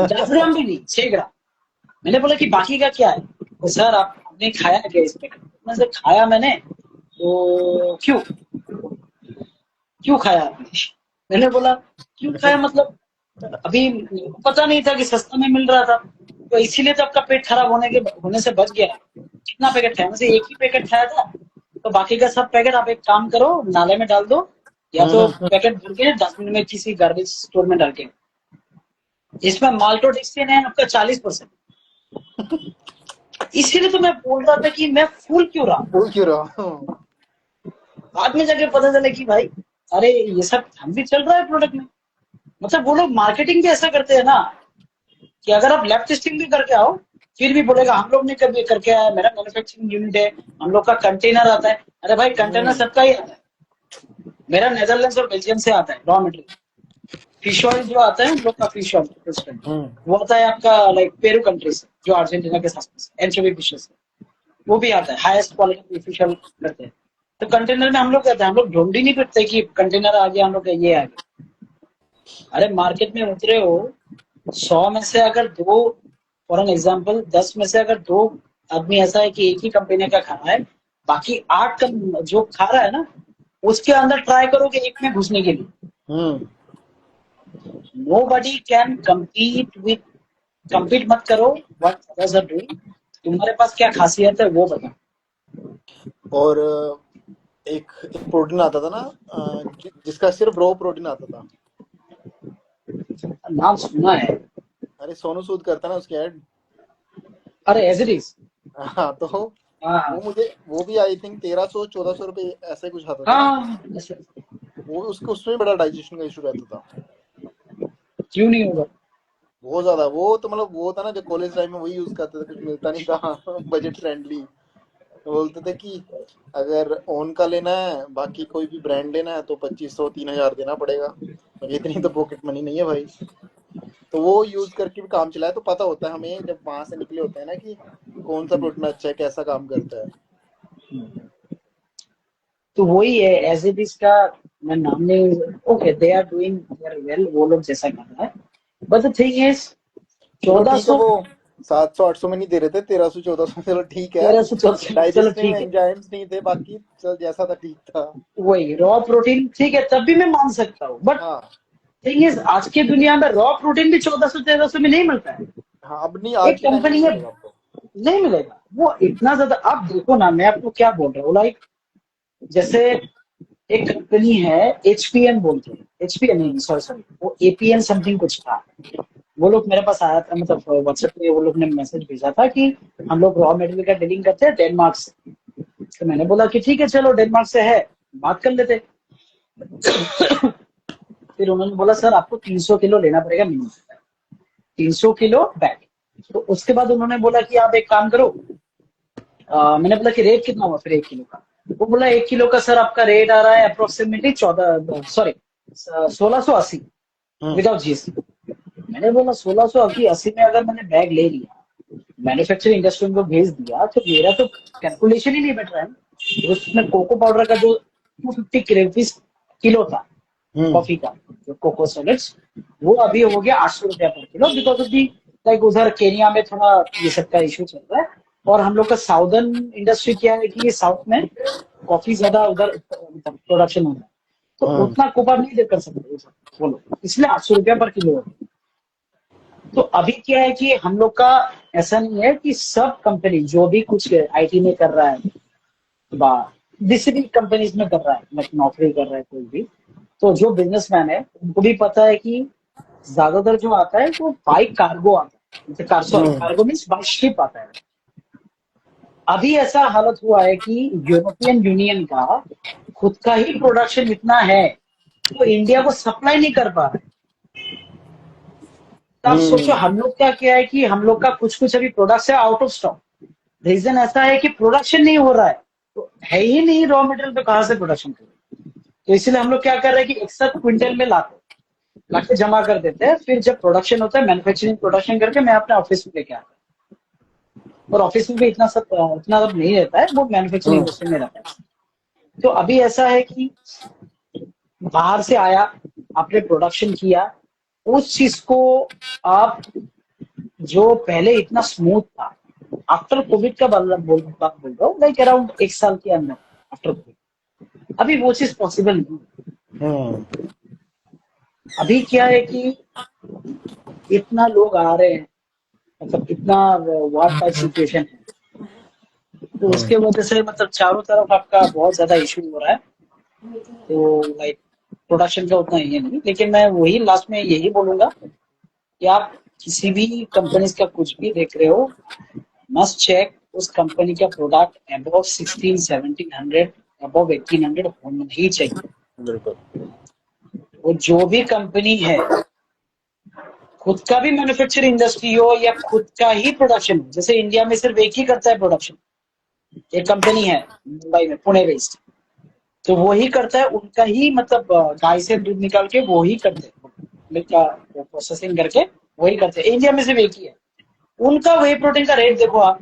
10 ग्राम भी नहीं, 6 ग्राम। मैंने बोला कि बाकी का क्या है? तो सर आपने खाया क्या इस पैकेट? मैंने सर खाया मैंने, तो क्यों खाया आपने? मैंने बोला क्यों खाया मतलब, अभी पता नहीं था कि सस्ता में मिल रहा था, तो इसीलिए तो आपका पेट खराब होने से बच गया। कितना पैकेट खाया? मुझे एक ही पैकेट खाया था, तो बाकी का सब पैकेट आप एक काम करो, नाले में डाल दो, या तो पैकेट भर के डस्टबिन में किसी गार्बेज स्टोर में डाल के। इसमें माल्टोडेक्सिन है आपका 40%। इसीलिए तो मैं बोल रहा था कि मैं फूल क्यों रहा। बोल क्यों रहा। बाद में जाके पता चला कि भाई अरे ये सब हम भी चल रहा है प्रोडक्ट में। मतलब वो लोग मार्केटिंग भी ऐसा करते हैं ना, कि अगर आप लैब टेस्टिंग भी करके आओ, फिर भी बोलेगा हम लोग ने कभी करके आया, मेरा मैन्युफैक्चरिंग यूनिट है, हम लोग का कंटेनर आता है। अरे भाई कंटेनर सबका ही आता है, मेरा नेदरलैंड्स और बेल्जियम से आता है रॉ मटेरियल। फिश ऑयल जो आता है हम लोग का, फिश ऑयल वो आता है आपका लाइक पेरू कंट्री से, जो अर्जेंटीना के साथ एंचोवी फिशेस, वो भी आता है, हाईएस्ट क्वालिटी फिश ऑयल करते हैं। तो कंटेनर में हम लोग कहते हैं, हम लोग ढूंढ ही नहीं फिरते कि कंटेनर आ गया हम लोग का ये आ गया। अरे मार्केट में उतरे हो, 100 में से अगर 2, फॉर एन एग्जाम्पल 10 में से अगर 2 आदमी ऐसा है कि एक ही कंपनी का खा रहा है, बाकी 8 जो खा रहा है ना, उसके अंदर ट्राई करोगे एक में घुसने के लिए। नोबडी कैन compete मत करो, व्हाट अदर्स आर डूइंग, तुम्हारे पास क्या खासियत है वो बताओ। और एक प्रोटीन आता था ना, जिसका सिर्फ रो प्रोटीन आता था। नाम सुना है। अरे सोनू सूद करता ना उसकी ऐड। अरे एज इट इज। हाँ तो हाँ वो भी आई थिंक 1300-1400 रुपए ऐसे कुछ आता था। हाँ, वो उसको उसमें बड़ा डाइजेशन का इशू रहता था। क्यों नहीं होगा। बहुत ज्यादा। वो तो मतलब वो था ना, जो कॉलेज टाइम में वही यूज करते थे, कुछ मिलता नहीं था बजट फ्रेंडली। तो बोलते थे कि अगर ओन का लेना है, बाकी कोई भी ब्रांड लेना है, तो 2500-3000 देना पड़ेगा। इतनी तो पॉकेट मनी नहीं है भाई। तो वो यूज करके भी काम चलाया, तो पता होता है हमें जब वहां से निकले होते हैं ना, कि कौन सा प्रोटीन अच्छा है, कैसा काम करता है। तो वही है एज इट इज का, मैं नाम नहीं, okay they are doing very well, वो लोग जैसा कर रहा है, बट द थिंग इज चलो ठीक है, 1400, वो 700-800 में नहीं दे रहे थे, 1300-1400, चलो ठीक है। 1300, चलो डाइजेस्टिव ठीक है। एंजाइम्स नहीं थे, बाकी चल जैसा था ठीक था। वही रॉ प्रोटीन ठीक है, तब भी मैं मान सकता हूँ, बट हाँ थिंग इज आज की दुनिया में रॉ प्रोटीन भी 1400-1300 में नहीं मिलता है। हाँ, अब नहीं, आज एक के टाइम में कंपनी नहीं में मिलेगा आपको। नहीं मिलेगा वो इतना ज्यादा। आप देखो ना, मैं आपको क्या बोल रहा हूँ, लाइक जैसे एक कंपनी है एचपीएन बोलते हैं, एचपीएन नहीं, सॉरी वो एपीएन समथिंग कुछ था। वो लोग मेरे पास आया था, मतलब व्हाट्सएप पे वो लोग ने मैसेज भेजा था कि हम लोग रॉ मटेरियल का डीलिंग करते हैं डेनमार्क से। तो मैंने बोला कि ठीक है चलो डेनमार्क से है, बात कर लेते। फिर उन्होंने बोला सर आपको 300 किलो लेना पड़ेगा मिनिमम, 300 किलो बैग। तो उसके बाद उन्होंने बोला कि आप एक काम करो, मैंने बोला कि रेट कितना हुआ फिर 1 किलो का। वो बोला 1 किलो का सर आपका रेट आ रहा है अप्रोक्सीमेटली 1680 विदाउट जीएसटी। मैंने बोला 1680 में अगर मैंने बैग ले लिया, मैन्युफैक्चरिंग इंडस्ट्री को भेज दिया, तो मेरा तो कैलकुलेशन ही नहीं बैठ रहा है। उसमें कोको पाउडर का जो 250 रुपीज किलो था कॉफी का, जो कोको सॉलिड्स, वो अभी हो गया 800 रुपया पर kilo, because of the like उधर केनिया में थोड़ा ये सब का इशू चल रहा है। और हम लोग का साउदर्न इंडस्ट्री क्या है कि साउथ में कॉफी ज्यादा उधर प्रोडक्शन होता है, तो उतना कोप नहीं दे कर सकते वो सब, बोलो, इसलिए 800 रुपया पर किलो है। तो अभी क्या है कि हम लोग का ऐसा नहीं है कि सब कंपनी जो भी कुछ आईटी में कर रहा है बा किसी भी कंपनीज में कर रहा है, मतलब नौकरी कर रहा है कोई भी, तो जो बिजनेसमैन है उनको भी पता है कि ज्यादातर जो आता है वो बाई कार्गो आता है, जैसे कार्गो मीन्स बाई शिप आता है। अभी ऐसा हालत हुआ है कि यूरोपियन यूनियन का खुद का ही प्रोडक्शन इतना है तो इंडिया को सप्लाई नहीं कर पा रहा है। तो आप सोचो हम लोग का क्या है कि हम लोग का कुछ कुछ अभी प्रोडक्ट्स है आउट ऑफ स्टॉक। रीजन ऐसा है कि प्रोडक्शन नहीं हो रहा है, तो है ही नहीं रॉ मटेरियल, पे कहाँ से प्रोडक्शन करें। तो इसलिए हम लोग क्या कर रहे हैं कि एक साथ क्विंटल में लाके जमा कर देते हैं, फिर जब प्रोडक्शन होता है मैन्युफैक्चरिंग प्रोडक्शन करके मैं अपने ऑफिस में लेके आता हूँ। और ऑफिस में भी इतना सब नहीं रहता है, वो मैन्युफैक्चरिंग इंडस्ट्री में रहता है। तो अभी ऐसा है कि बाहर से आया, आपने प्रोडक्शन किया, उस चीज को आप जो पहले इतना स्मूथ था, आफ्टर कोविड का बात बोल रहा हूँ, लाइक अराउंड 1 साल के अंदर आफ्टर कोविड, अभी वो चीज पॉसिबल नहीं। अभी क्या है कि इतना लोग आ रहे हैं, मतलब इतना वार टाइप सिचुएशन है, तो उसके वजह से मतलब चारों तरफ आपका बहुत ज्यादा इशू हो रहा है। तो लाइक प्रोडक्शन का उतना ये नहीं, लेकिन मैं वही लास्ट में यही बोलूंगा कि आप किसी भी कंपनी का कुछ भी देख रहे हो, मस्ट चेक उस कंपनी का प्रोडक्ट अबव 1600-1700, अबव 1800 होना ही चाहिए। बिल्कुल। वो जो भी कंपनी है, खुद का भी मैन्युफैक्चरिंग इंडस्ट्री हो या खुद का ही प्रोडक्शन हो, जैसे इंडिया में सिर्फ एक ही करता है प्रोडक्शन, एक कंपनी है मुंबई में, पुणे बेस्ड, तो वो ही करता है उनका ही, मतलब गाय से दूध निकाल के वो ही करते हैं, मिल्क का प्रोसेसिंग करके वही करते हैं, इंडिया में सिर्फ एक ही है। उनका वे प्रोटीन का रेट देखो आप,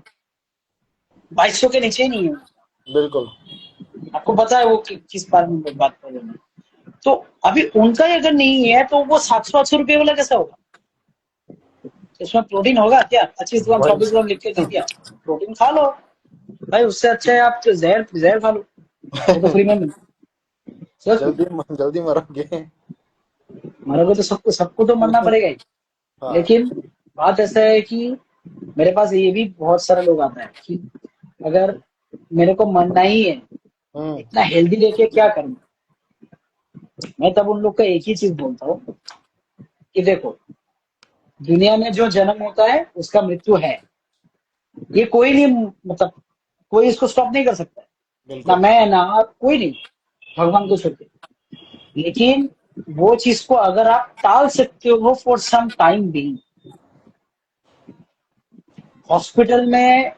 2200 के नीचे ही नहीं है। बिल्कुल। आपको पता है वो किस बारे में बात कर रहे हैं। तो अभी उनका ही अगर नहीं है तो वो 700-800 रुपये वाला कैसा होगा। इसमें प्रोटीन होगा क्या, 25 ग्राम वही 24 ग्राम लिख के दे दिया, प्रोटीन खा लो भाई, उससे अच्छा है आप तो जहर जहर खा लो, वो तो फ्री में मिलता है। सच में, जल्दी जल्दी मरोगे। मरोगे तो सबको तो मरना पड़ेगा ही। हाँ। लेकिन बात ऐसा है कि मेरे पास ये भी बहुत सारे लोग आता है कि अगर मेरे को मरना ही है, इतना हेल्दी लेके क्या करूंगा। मैं तब उन लोग का एक ही चीज बोलता हूँ कि देखो, दुनिया में जो जन्म होता है उसका मृत्यु है, ये कोई नहीं, मतलब कोई इसको स्टॉप नहीं कर सकता है, ना बिल्कुल। मैं ना आप, कोई नहीं, भगवान को छोड़ के। लेकिन वो चीज को अगर आप टाल सकते हो फॉर सम टाइम भी, हॉस्पिटल में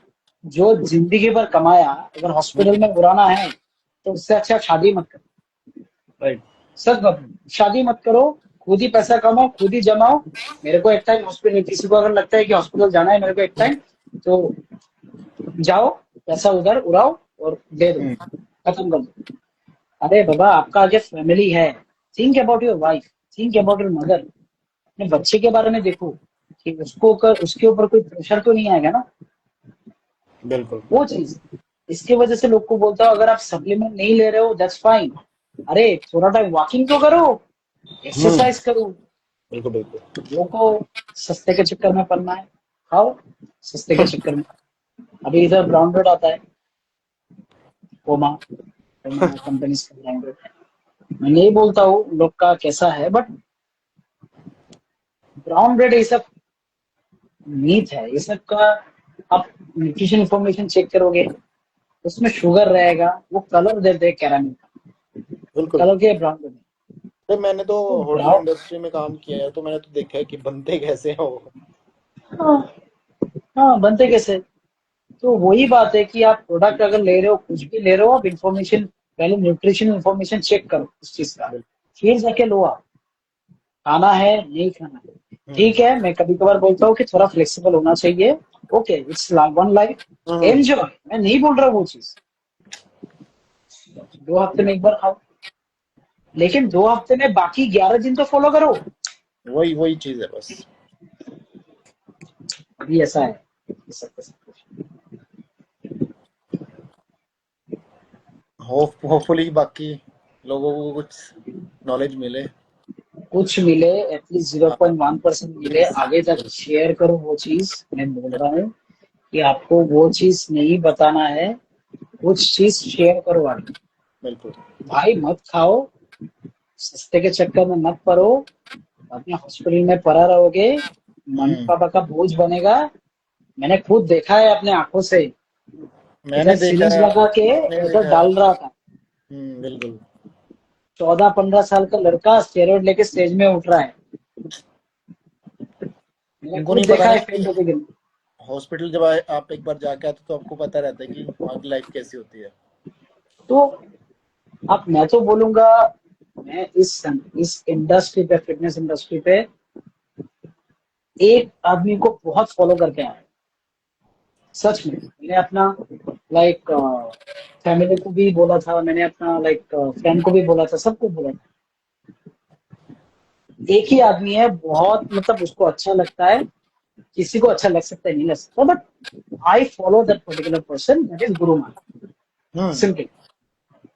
जो जिंदगी भर कमाया, अगर हॉस्पिटल में बुराना है तो उससे अच्छा शादी मत करो। राइट। सच बात, शादी मत करो, खुद ही पैसा कमाओ, खुद ही जमाओ। मेरे को एक टाइम हॉस्पिटल, किसी को अगर लगता है कि हॉस्पिटल जाना है मेरे को एक टाइम, तो जाओ, पैसा उधर उड़ाओ और दे दो, खत्म कर दो। अरे बाबा, आपका आगे फैमिली है, think about your wife, think about your mother, अपने बच्चे के बारे में देखो कि उसके ऊपर कोई प्रेशर तो नहीं आएगा ना, बिल्कुल। वो चीज। इसकी वजह से लोग को बोलता हूँ अगर आप सप्लीमेंट नहीं ले रहे हो दैट्स फाइन, अरे थोड़ा टाइम वॉकिंग तो करो, एक्सरसाइज करो। बिल्कुल बिल्कुल। लोगों को सस्ते के चक्कर में पड़ना है, खाओ सस्ते के चक्कर में। अभी इधर ब्राउन ब्रेड आता है, कोमा कोमा कंपनी का ब्राउन ब्रेड है। मैं नहीं बोलता हूँ लोग का कैसा है, बट ब्राउन ब्रेड ये सब मीट है, ये सब का आप न्यूट्रिशन इंफॉर्मेशन चेक करोगे, उसमें शुगर रहेगा, वो कलर देते हैं कैरामिल का, बिल्कुल। कलर के ब्राउन ब्रेड। अरे मैंने तो तो होटल ब्राउन, इंडस्ट्री में काम किया है, तो मैंने तो देखा है कि बनते कैसे हैं वो। हाँ, हाँ बनते कैसे। तो वही बात है कि आप प्रोडक्ट अगर ले रहे हो, कुछ भी ले रहे हो, आप इन्फॉर्मेशन, पहले न्यूट्रिशन इन्फॉर्मेशन चेक करो उस चीज का, बिल्कुल। फिर जाके लो आप, खाना है नहीं खाना है। ठीक है, मैं कभी कभार बोलता हूँ कि थोड़ा फ्लेक्सिबल होना चाहिए, okay, it's one life, enjoy, मैं नहीं बोल रहा वो चीज, 2 हफ्ते में एक बार खाओ, लेकिन 2 हफ्ते में बाकी 11 दिन तो फॉलो करो। वही वही चीज है बस। अभी ऐसा है, ये सब का सब कुछ। होपफुली बाकी लोगों को कुछ नॉलेज मिले। कुछ मिले, एटलीस्ट हाँ 0.1% मिले, प्लीज आगे तक शेयर करो वो चीज। मैं बोल रहा हूँ कि आपको वो चीज नहीं बताना है, कुछ चीज शेयर करो आगे। बिल्कुल। भाई मत खाओ, सस्ते के चक्कर में मत पड़ो, अपने हॉस्पिटल में पड़ा रहोगे, मम्मी हम्म। पापा का बोझ बनेगा। मैंने खुद देखा है अपने आंखों से, इधर मैंने देखा सिरिंज है, लगा के आपने इधर देखा है। डाल रहा था। बिल्कुल। 14-15 साल का लड़का स्टेरॉइड लेके स्टेज में उठ रहा है, मैंने उनको खुद नहीं पता देखा ना है कि फेल होते दिन। हॉस्पिटल जब आप एक बार जाके आते तो आपको पता रहता है कि वहाँ की लाइफ कैसी होती है। तो अब मैं तो बोलूंगा, मैं इस इंडस्ट्री पे, फिटनेस इंडस्ट्री पे एक आदमी को बहुत फॉलो करके आया, सच में। मैंने अपना लाइक फैमिली को भी बोला था, मैंने अपना लाइक फ्रेंड को भी बोला था, सबको बोला था। एक ही आदमी है, बहुत मतलब उसको अच्छा लगता है, किसी को अच्छा लग सकता है, नहीं लग सकता, but I follow that particular person, that is Guru Mann. Hmm. Simply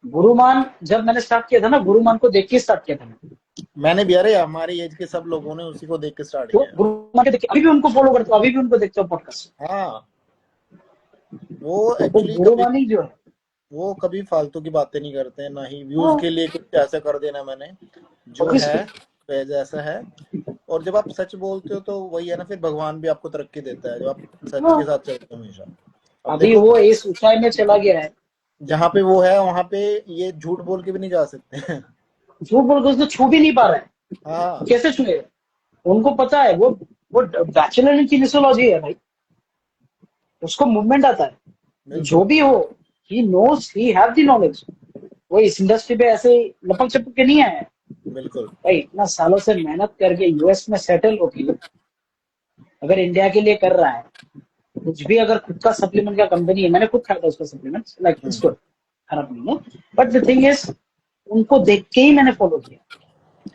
Guru Mann, जब मैंने स्टार्ट किया था ना, गुरुमान को देख के स्टार्ट किया था मैंने। मैंने भी, अरे हमारी एज के सब लोगों ने उसी को देख के स्टार्ट तो किया। गुरुमान के देख के अभी भी उनको फॉलो करता हूँ, अभी भी उनको देखता हूँ पॉडकास्ट। हाँ वो तो एक्चुअली कभी, गुरुवानी जो है, वो कभी फालतू की बातें नहीं करते हैं, ना ही व्यूज हाँ के लिए कुछ ऐसा कर देना मैंने, जो है ऑब्वियसली। वह जैसा है। और जब आप सच बोलते हो तो वही है ना, फिर भगवान भी आपको तरक्की देता है जब आप सच के हाँ साथ चलते हो हमेशा। अब अभी देखो, वो इस ऊंचाई में चला गया है, जहाँ पे वो है वहां पे ये झूठ बोल के भी नहीं जा सकते हैं। झूठ बोल के उसको छू भी नहीं पा रहा है। हाँ कैसे छुएगा? उनको पता है, वो बैचलर इन किनेसियोलॉजी है भाई, उसको मूवमेंट आता है, जो बिल्कुल। भी हो, he knows, he have the knowledge. वो इस इंडस्ट्री पे ऐसे लपक चपक के नहीं आया है बिल्कुल। भाई, इतना सालों से मेहनत करके यूएस में सेटल होके अगर इंडिया के लिए कर रहा है कुछ भी, अगर खुद का सप्लीमेंट का कंपनी है, मैंने खुद खाया था उसका supplement, like it's hmm. Good, खराब नहीं है, बट द थिंग इज उनको देख के ही मैंने फॉलो किया,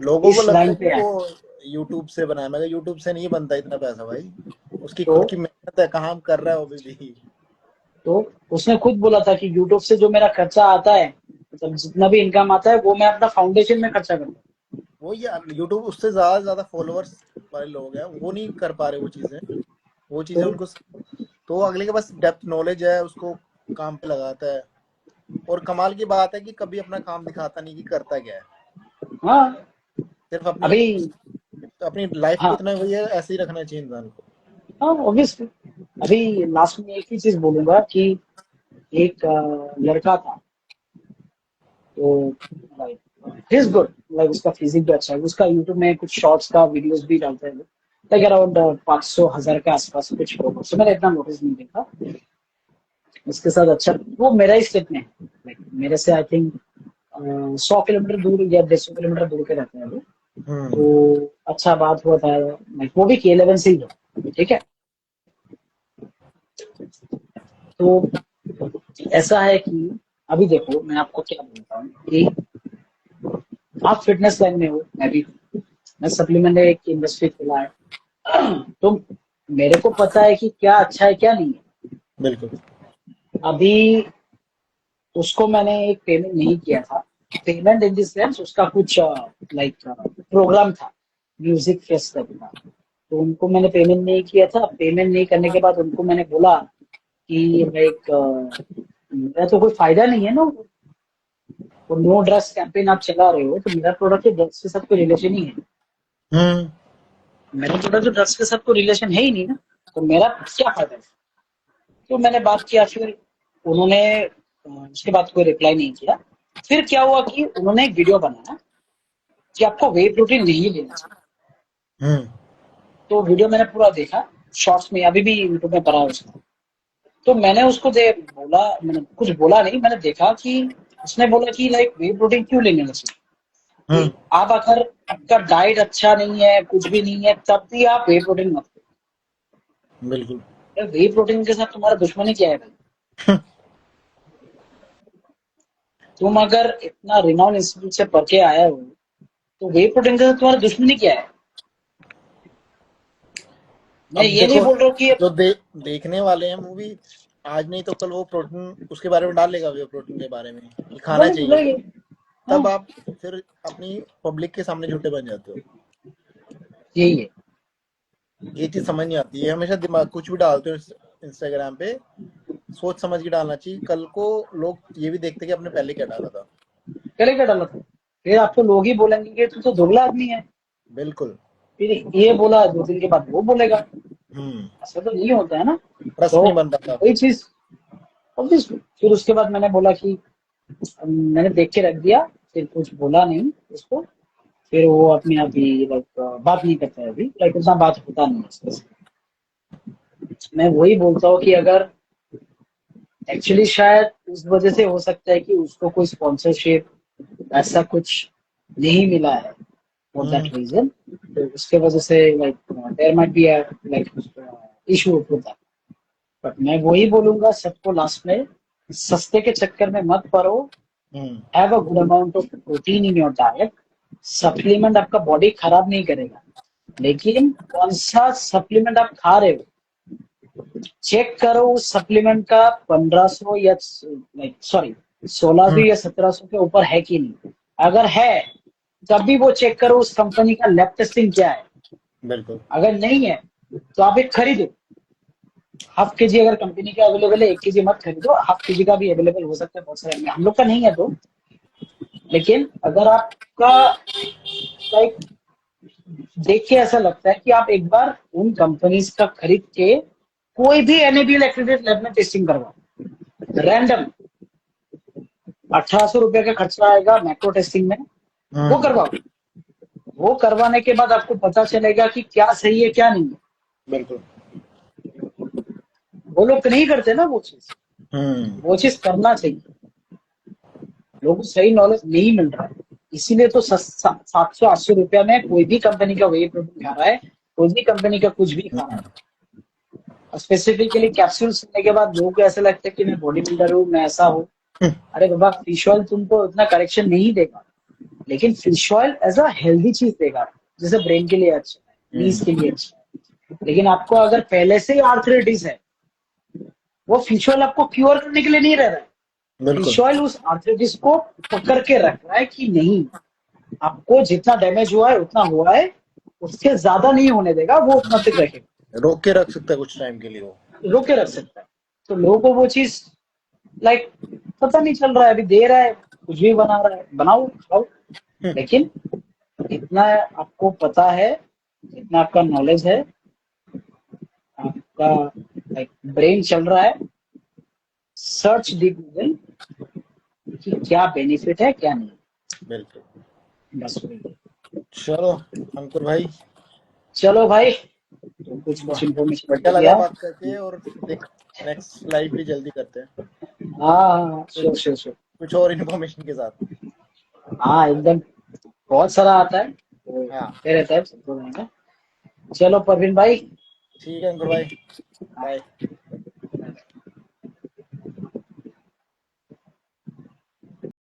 लोगों को इस लगता लाइन है कि पे आया। वो यूट्यूब से बनाया, मगर यूट्यूब से नहीं बनता इतना पैसा भाई, उसकी तो खुद की मेहनत है, काम कर रहा है वो भी। तो उसने खुद बोला था कि यूट्यूब से जो मेरा खर्चा आता है, मतलब जितना भी इनकम आता है, वो मैं अपना फाउंडेशन में खर्चा करता वो यार यूट्यूब, उससे ज्यादा फॉलोअर्स वाले लोग हैं, वो नहीं कर पा रहे वो चीजें, वो चीजें हूँ। उनको। तो अगले के पास डेप्थ नॉलेज है, उसको काम पे लगाता है। और कमाल की बात है कि कभी अपना काम दिखाता नहीं कि करता क्या है, तो हाँ सिर्फ अपनी अभी, अपनी लाइफ को हाँ इतना वही है, ऐसे ही रखना चाहिए इंसान को। हाँ ऑब्वियसली। अभी लास्ट में एक ही चीज बोलूंगा कि एक लड़का था, तो like he is good, like उसका फिजिक भी अच्छा है, उसका यूट्यूब में कुछ शॉर्ट्स का वीडियोस भी डालता है, लाइक अराउंड 500,000 के आसपास कुछ फॉलोअर्स, मैंने इतना नोटिस नहीं देखा। उसके साथ अच्छा, वो मेरा ही स्टेट में है, लाइक मेरे से आई थिंक 100 किलोमीटर दूर या 150 किलोमीटर दूर के रहते हैं वो। हम्म। तो अच्छा बात हुआ था, लाइक वो भी K11 से ही है, ठीक है। तो ऐसा है कि अभी देखो, मैं आपको क्या बोलता हूँ कि आप फिटनेस लाइन में हो, मैं भी हूँ। मैं सप्लीमेंट एक इंडस्ट्री खोला है, तो मेरे को पता है कि क्या अच्छा है क्या नहीं है। बिल्कुल। अभी उसको मैंने एक पेमेंट नहीं किया था, पेमेंट इन द सेंस उसका कुछ लाइक प्रोग्राम था, म्यूजिक फेस्टिवल का, तो उनको मैंने पेमेंट नहीं किया था। पेमेंट नहीं करने के बाद उनको मैंने बोला कि लाइक मेरा तो कोई फायदा नहीं है ना, वो नो ड्रग्स कैंपेन आप चला रहे हो, तो मेरा प्रोडक्ट ड्रग्स के साथ कोई रिलेशन ही है, हम्म। मेरा प्रोडक्ट ड्रग्स के साथ कोई रिलेशन है ही नहीं ना, तो मेरा क्या फायदा है? तो मैंने बात किया, फिर उन्होंने उसके बाद कोई रिप्लाई नहीं किया। फिर क्या हुआ कि उन्होंने एक वीडियो बनाया कि आपको वे प्रोटीन नहीं लेना चाहिए। हम्म। तो वीडियो मैंने पूरा देखा, शॉर्ट्स में अभी भी यूट्यूब में पड़ा है उसका। तो मैंने उसको दे बोला, मैंने कुछ बोला नहीं, मैंने देखा कि उसने बोला कि लाइक वे प्रोटीन क्यों लेने चाहिए, हम्म। कि आप अगर आपका डाइट अच्छा नहीं है, कुछ भी नहीं है, तब भी आप वे प्रोटीन मत बिल्कुल। लो। वे प्रोटीन के साथ तुम्हारा दुश्मनी क्या है भाई? तुम अगर इतना रिनाउंड इंस्टीट्यूट से पढ़ के आया हो, तो वे प्रोटीन के साथ तुम्हारा दुश्मनी क्या है? मैं अब ये नहीं देखो, बोल रहा हूँ कि जो देखने वाले हैं मूवी, आज नहीं तो कल वो प्रोटीन उसके बारे में डाल लेगा, वे प्रोटीन के बारे में कि खाना बोलेंगे चाहिए, बोलेंगे। हाँ तब आप फिर अपनी पब्लिक के सामने झूठे बन जाते हो। यही है। ये चीज समझ नहीं आती है, हमेशा दिमाग कुछ भी डालते हो इंस्टाग्राम पे, सोच समझ के डालना चाहिए, कल को लोग ये भी देखते कि आपने पहले क्या डाला था। पहले क्या डाला था, फिर आपको लोग ही बोलेंगे कि तू तो दोगला आदमी है। बिल्कुल। फिर ये बोला 2 दिन के बाद वो बोलेगा। हम्म। ऐसा तो नहीं होता है ना। ट्रस्ट तो नहीं बन रहा था। वही चीज obviously, फिर उसके बाद मैंने बोला कि मैंने देख के रख दिया, फिर कुछ बोला नहीं उसको। फिर वो अपने आप ही लाइक बात नहीं करता है अभी, लाइक उतना बात होता नहीं है उससे। मैं वही बोलता हूँ कि अगर एक्चुअली शायद उस वजह से हो सकता है कि उसको कोई स्पॉन्सरशिप ऐसा कुछ नहीं मिला है फॉर दैट रीजन, तो उसके वजह से like there might be like issue होता है। बट मैं वही बोलूंगा सबको लास्ट में, सस्ते के चक्कर में मत पड़ो। Have a good amount of protein in your diet. Supplement आपका बॉडी खराब नहीं करेगा, लेकिन कौन सा सप्लीमेंट आप खा रहे हो चेक करो। उस सप्लीमेंट का 1500 या सॉरी 1600 या 1700 के ऊपर है कि नहीं। अगर है तब भी वो चेक करो उस कंपनी का लैब टेस्टिंग क्या है। बिल्कुल। अगर नहीं है तो आप एक खरीदो। हाफ के जी अगर कंपनी का अवेलेबल है, 1 kg मत खरीदो, हाफ के जी का भी अवेलेबल हो सकता है बहुत सारे में, हम लोग का नहीं है तो। लेकिन अगर आपका लाइक देख के ऐसा लगता है कि आप एक बार उन कंपनीज का खरीद के कोई भी एनएबीएल एक्रेडिटेड लैब में टेस्टिंग करवाओ। रैंडम 1800 रुपए का खर्चा आएगा मैक्रो टेस्टिंग में, वो करवाओ। वो करवाने के बाद आपको पता चलेगा कि क्या सही है क्या नहीं है। बिल्कुल। वो लोग नहीं करते ना वो चीज करना चाहिए। लोगों को सही नॉलेज नहीं मिल रहा है, इसीलिए तो 700-800 रुपया में कोई भी कंपनी का वे प्रोटीन खा रहा है, कोई भी कंपनी का कुछ भी खा रहा है। स्पेसिफिकली कैप्सूल सुनने के बाद लोगों को ऐसा लगता है कि मैं बॉडी बिल्डर हूँ, मैं ऐसा हूँ। अरे बाबा, फिश ऑयल तुमको इतना करेक्शन नहीं देगा, लेकिन fish oil as a healthy चीज देगा, जैसे ब्रेन के लिए अच्छा है, नीज के लिए अच्छा है। लेकिन आपको अगर पहले से ही आर्थराइटिस है, वो फिश ऑयल आपको क्योर करने के लिए नहीं रह रहा है। बिल्कुल। फिश ऑयल उस आर्थराइटिस को पकड़ के रख रहा है कि नहीं, आपको जितना डैमेज हुआ है उतना हुआ है, उससे ज्यादा नहीं होने देगा, वो उतना तक रखेगा, रोक के रख सकता है कुछ टाइम के लिए, वो रोक के रख सकता है। तो लोगों को वो चीज लाइक पता नहीं चल रहा है, अभी दे रहा है, कुछ भी बना रहा है, बनाओ खाओ। लेकिन इतना आपको पता है, इतना आपका नॉलेज है, आपका लाइक ब्रेन चल रहा है, सर्च दी गूगल कि क्या बेनिफिट है क्या नहीं। बिल्कुल। बस वही। चलो अंकुर भाई, चलो भाई, तो कुछ इन्फॉर्मेशन बढ़िया दे लगा दिया। बात करके, और देख नेक्स्ट लाइव भी जल्दी करते हैं हाँ श्योर कुछ श्योर श्योर। कुछ और इन्फॉर्मेशन के साथ। हाँ एकदम, बहुत सारा आता है तो हाँ आते रहता है सबको रहेगा। चलो परवीन भाई, ठीक है अंकुर भाई, बाय।